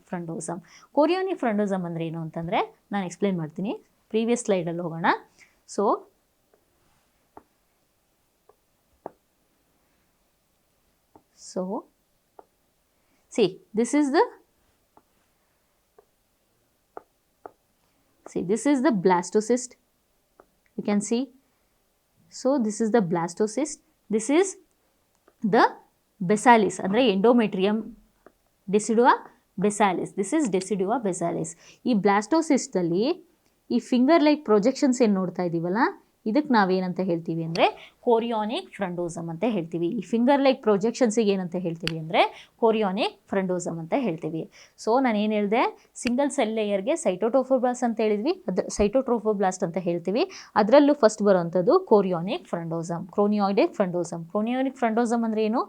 ಫ್ರಂಡೋಸಮ್ ಅಂದರೆ ಏನು ಅಂತಂದರೆ ನಾನು ಎಕ್ಸ್ಪ್ಲೇನ್ ಮಾಡ್ತೀನಿ. ಪ್ರೀವಿಯಸ್ ಸ್ಲೈಡಲ್ಲಿ ಹೋಗೋಣ. So this is the blastocyst. You can see. So this is the blastocyst. This is the basalis ಅಂದರೆ endometrium decidua basalis. This is decidua basalis. ಈ ಬ್ಲಾಸ್ಟೋಸಿಸ್ಟಲ್ಲಿ ಈ ಫಿಂಗರ್ ಲೈಕ್ ಪ್ರೊಜೆಕ್ಷನ್ಸ್ ಏನು ನೋಡ್ತಾ ಇದ್ದೀವಲ್ಲ, ಇದಕ್ಕೆ ನಾವೇನಂತ ಹೇಳ್ತೀವಿ ಅಂದರೆ ಕೋರಿಯಾನಿಕ್ ಫ್ರಂಡೋಸಮ್ ಅಂತ ಹೇಳ್ತೀವಿ. ಈ ಫಿಂಗರ್ ಲೈಕ್ ಪ್ರೊಜೆಕ್ಷನ್ಸಿಗೆ ಏನಂತ ಹೇಳ್ತೀವಿ ಅಂದರೆ ಕೋರಿಯಾನಿಕ್ ಫ್ರಂಡೋಸಮ್ ಅಂತ ಹೇಳ್ತೀವಿ. ಸೊ ನಾನು ಏನು ಹೇಳಿದೆ, ಸಿಂಗಲ್ ಸೆಲ್ ಲೇಯರ್ಗೆ ಸೈಟೋಟ್ರೋಫೋಬ್ಲಾಸ್ಟ್ ಅಂತ ಹೇಳಿದ್ವಿ, ಸೈಟೋಟ್ರೋಫೋಬ್ಲಾಸ್ಟ್ ಅಂತ ಹೇಳ್ತೀವಿ. ಅದರಲ್ಲೂ ಫಸ್ಟ್ ಬರೋವಂಥದ್ದು ಕೋರಿಯಾನಿಕ್ ಫ್ರಂಡೋಸಮ್. ಕ್ರೋನಿಯಾಯ್ಡಿಕ್ ಫ್ರಂಡೋಸಮ್ ಅಂದರೆ ಏನು,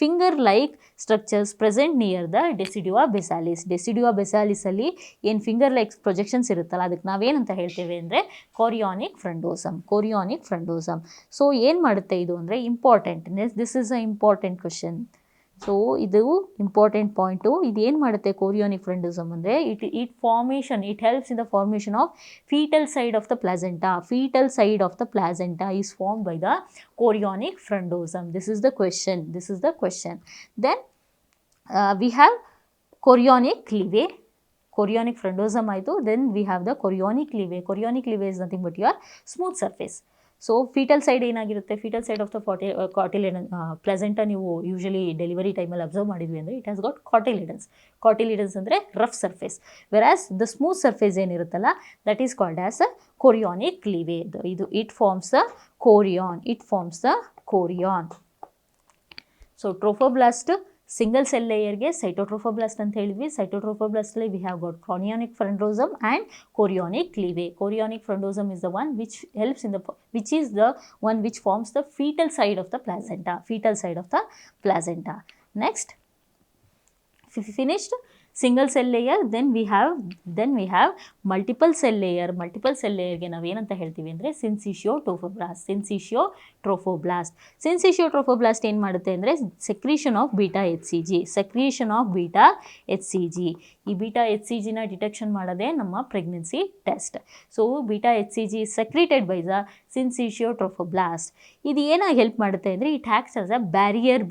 finger like structures present near the decidua basalis. Decidua ಬೆಸಾಲಿಸಲ್ಲಿ ಏನು ಫಿಂಗರ್ ಲೈಕ್ ಪ್ರೊಜೆಕ್ಷನ್ಸ್ ಇರುತ್ತಲ್ಲ, ಅದಕ್ಕೆ ನಾವೇನಂತ ಹೇಳ್ತೇವೆ ಅಂದರೆ ಕೋರಿಯಾನಿಕ್ ಫ್ರಂಡೋಸಮ್. ಸೊ ಏನು ಮಾಡುತ್ತೆ ಇದು ಅಂದರೆ important. This is a important question. So ಇದು ಇಂಪಾರ್ಟೆಂಟ್ ಪಾಯಿಂಟು. ಇದು ಏನು ಮಾಡುತ್ತೆ ಕೋರಿಯಾನಿಕ್ ಫ್ರಂಡೋಸಮ್ ಅಂದರೆ it helps in the formation of fetal side of the placenta. Fetal side of the placenta is formed by the chorionic frondosum. This is the question. Then we have chorionic laeve. Chorionic frondosum ಆಯಿತು. Then we have the chorionic laeve. Chorionic laeve is nothing but your smooth surface. So foetal side ಏನಾಗಿರುತ್ತೆ, fetal side of the placenta ನೀವು usually delivery ಟೈಮಲ್ಲಿ observe ಮಾಡಿದ್ವಿ ಅಂದರೆ it has got cotyledons ಅಂದರೆ rough surface. Whereas the smooth surface ಏನಿರುತ್ತಲ್ಲ that is called as a chorionic laeve. It forms the chorion. So trophoblast single cell ಲೇಯರ್ಗೆ cytotrophoblast ಅಂತ ಹೇಳಿದ್ವಿ. ಸೈಟೋಟ್ರೋಫೋಬ್ಲಾಸ್ಟಲ್ಲಿ we have got chorionic frondosum and chorionic laeve. Chorionic frondosum is the one which forms the fetal side of the placenta. Next, finished single cell layer. Then we have multiple cell layer. Multiple cell layerಗೆ ನಾವು ಏನಂತ ಹೇಳ್ತೀವಿ ಅಂದರೆ syncytiotrophoblast ಏನು ಮಾಡುತ್ತೆ ಅಂದರೆ secretion of beta H C G. ಈ beta H C ಜಿನ ಡಿಟೆಕ್ಷನ್ ಮಾಡೋದೇ ನಮ್ಮ pregnancy test. So beta H C G secreted by the syncytiotrophoblast. ಇದು ಏನಾಗಿ ಹೆಲ್ಪ್ ಮಾಡುತ್ತೆ ಅಂದರೆ it acts as a barrier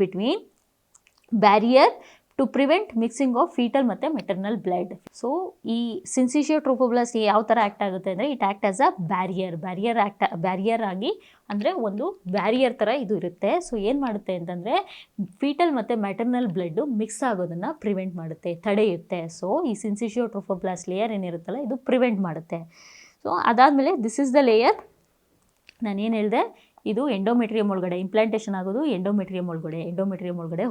to prevent mixing of fetal ಮತ್ತು maternal blood. So ಈ ಸಿನ್ಸಿಶಿಯೋಟ್ರೋಫೋಬ್ಲಾಸ್ಟ್ ಯಾವ ಥರ ಆ್ಯಕ್ಟ್ ಆಗುತ್ತೆ ಅಂದರೆ it act as a barrier ಆಗಿ, ಅಂದರೆ ಒಂದು ಬ್ಯಾರಿಯರ್ ಥರ ಇದು ಇರುತ್ತೆ. ಸೊ ಏನು ಮಾಡುತ್ತೆ ಅಂತಂದರೆ ಫೀಟಲ್ ಮತ್ತು ಮೆಟರ್ನಲ್ ಬ್ಲಡ್ಡು ಮಿಕ್ಸ್ ಆಗೋದನ್ನು ಪ್ರಿವೆಂಟ್ ಮಾಡುತ್ತೆ, ತಡೆಯುತ್ತೆ. ಸೊ ಈ ಸಿನ್ಸಿಶಿಯೋಟ್ರೋಫೋಬ್ಲಾಸ್ಟ್ ಲೇಯರ್ ಏನಿರುತ್ತಲ್ಲ ಇದು ಪ್ರಿವೆಂಟ್ ಮಾಡುತ್ತೆ. ಸೊ ಅದಾದಮೇಲೆ ದಿಸ್ ಇಸ್ ದ ಲೇಯರ್. ನಾನೇನು ಹೇಳಿದೆ, ಇದು ಎಂಡೋಮೆಟ್ರಿಯಮ್ ಒಳಗಡೆ ಇಂಪ್ಲಾಂಟೇಷನ್ ಆಗೋದು ಎಂಡೋಮೆಟ್ರಿಯಮ್ ಒಳಗಡೆ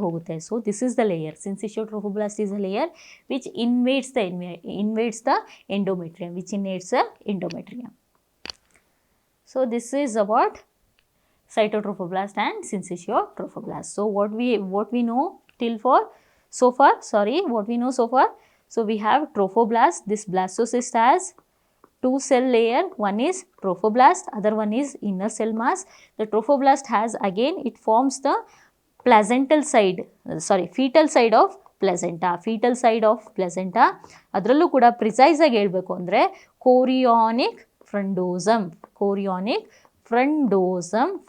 ಹೋಗುತ್ತೆ. So this is the layer. Syncytiotrophoblast is a layer which invades the endometrium. So this is about cytotrophoblast and syncytiotrophoblasts. So what we know so far. So we have trophoblast. This blastocyst has 2 cell layer. One is trophoblast, other one is inner cell mass. The trophoblast has again it forms the fetal side of placenta. ಅದರಲ್ಲೂ ಕೂಡ precise ಆಗಿ ಹೇಳಬೇಕು ಅಂದರೆ ಕೊರಿಯಾನಿಕ್ ಫ್ರಂಡೋಸಮ್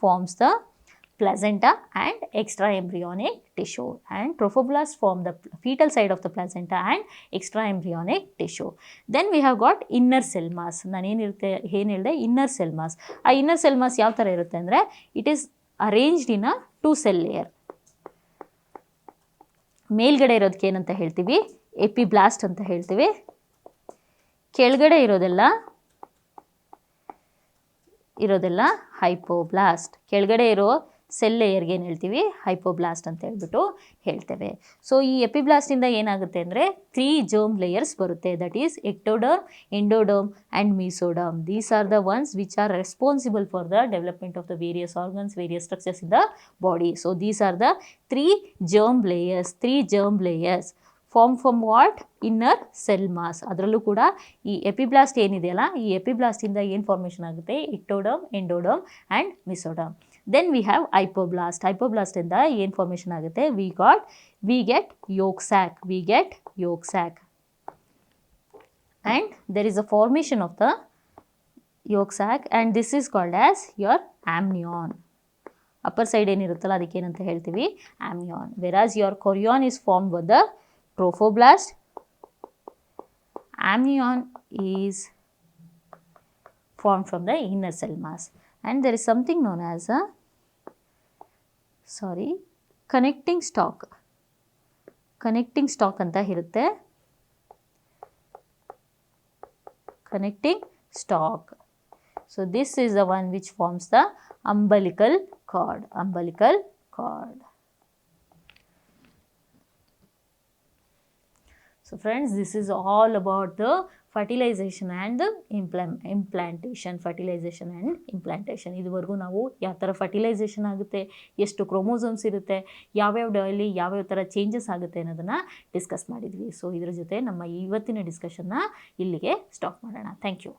forms the placenta and extra embryonic tissue, and trophoblast form the fetal side of the placenta and extra embryonic tissue. Then we have got inner cell mass. ನಾನು ಏನು ಹೇಳಿದೆ, inner cell mass. ಆ inner cell mass ಯಾವ ಥರ ಇರುತ್ತೆ ಅಂದರೆ, it is arranged in a 2 cell layer. ಮೇಲ್ಗಡೆ ಇರೋದಕ್ಕೆ ಏನಂತ ಹೇಳ್ತೀವಿ, ಎಪಿಬ್ಲಾಸ್ಟ್ ಅಂತ ಹೇಳ್ತೀವಿ. ಕೆಳಗಡೆ ಇರೋದೆಲ್ಲ ಹೈಪೋಬ್ಲಾಸ್ಟ್. ಕೆಳಗಡೆ ಇರೋ ಸೆಲ್ ಲೇಯರ್ಗೆ ಏನು ಹೇಳ್ತೀವಿ, ಹೈಪೋಬ್ಲಾಸ್ಟ್ ಅಂತ ಹೇಳ್ಬಿಟ್ಟು ಹೇಳ್ತೇವೆ. ಸೊ ಈ ಎಪಿಬ್ಲಾಸ್ಟಿಂದ ಏನಾಗುತ್ತೆ ಅಂದರೆ 3 germ layers ಬರುತ್ತೆ. That is ectoderm, endoderm and mesoderm. These are the ones which are responsible for the development of the various organs, various structures in the body. So these are the 3 germ layers form from what, inner cell mass. ಅದರಲ್ಲೂ ಕೂಡ ಈ ಎಪಿಬ್ಲಾಸ್ಟ್ ಏನಿದೆಯಲ್ಲ, ಈ ಎಪಿಬ್ಲಾಸ್ಟಿಂದ ಏನು formation ಆಗುತ್ತೆ, ectoderm, endoderm and mesoderm. Then we have hypoblast. ಹೈಪೋಬ್ಲಾಸ್ಟಿಂದ ಏನು formation ಆಗುತ್ತೆ, we get yolk sac and there is a formation of the yolk sac and this is called as your amnion. Upper side ಏನಿರುತ್ತಲ್ಲ ಅದಕ್ಕೆ ಏನಂತ ಹೇಳ್ತೀವಿ, amnion. Whereas your chorion is formed with the trophoblast. Amnion is formed from the inner cell mass and there is something known as a connecting stalk ಅಂತ ಇರುತ್ತೆ. Connecting stalk. So this is the one which forms the umbilical cord. So friends, this is all about the fertilization and the implantation. ಇದುವರೆಗೂ ನಾವು ಯಾವ ಥರ fertilisation ಆಗುತ್ತೆ, ಎಷ್ಟು chromosomes ಇರುತ್ತೆ, ಯಾವ್ಯಾವ ಡೈಲಿ ಯಾವ್ಯಾವ ಥರ ಚೇಂಜಸ್ ಆಗುತ್ತೆ ಅನ್ನೋದನ್ನು ಡಿಸ್ಕಸ್ ಮಾಡಿದ್ವಿ. ಸೊ ಇದ್ರ ಜೊತೆ ನಮ್ಮ ಇವತ್ತಿನ ಡಿಸ್ಕಷನ್ನ ಇಲ್ಲಿಗೆ ಸ್ಟಾಪ್ ಮಾಡೋಣ. Thank you.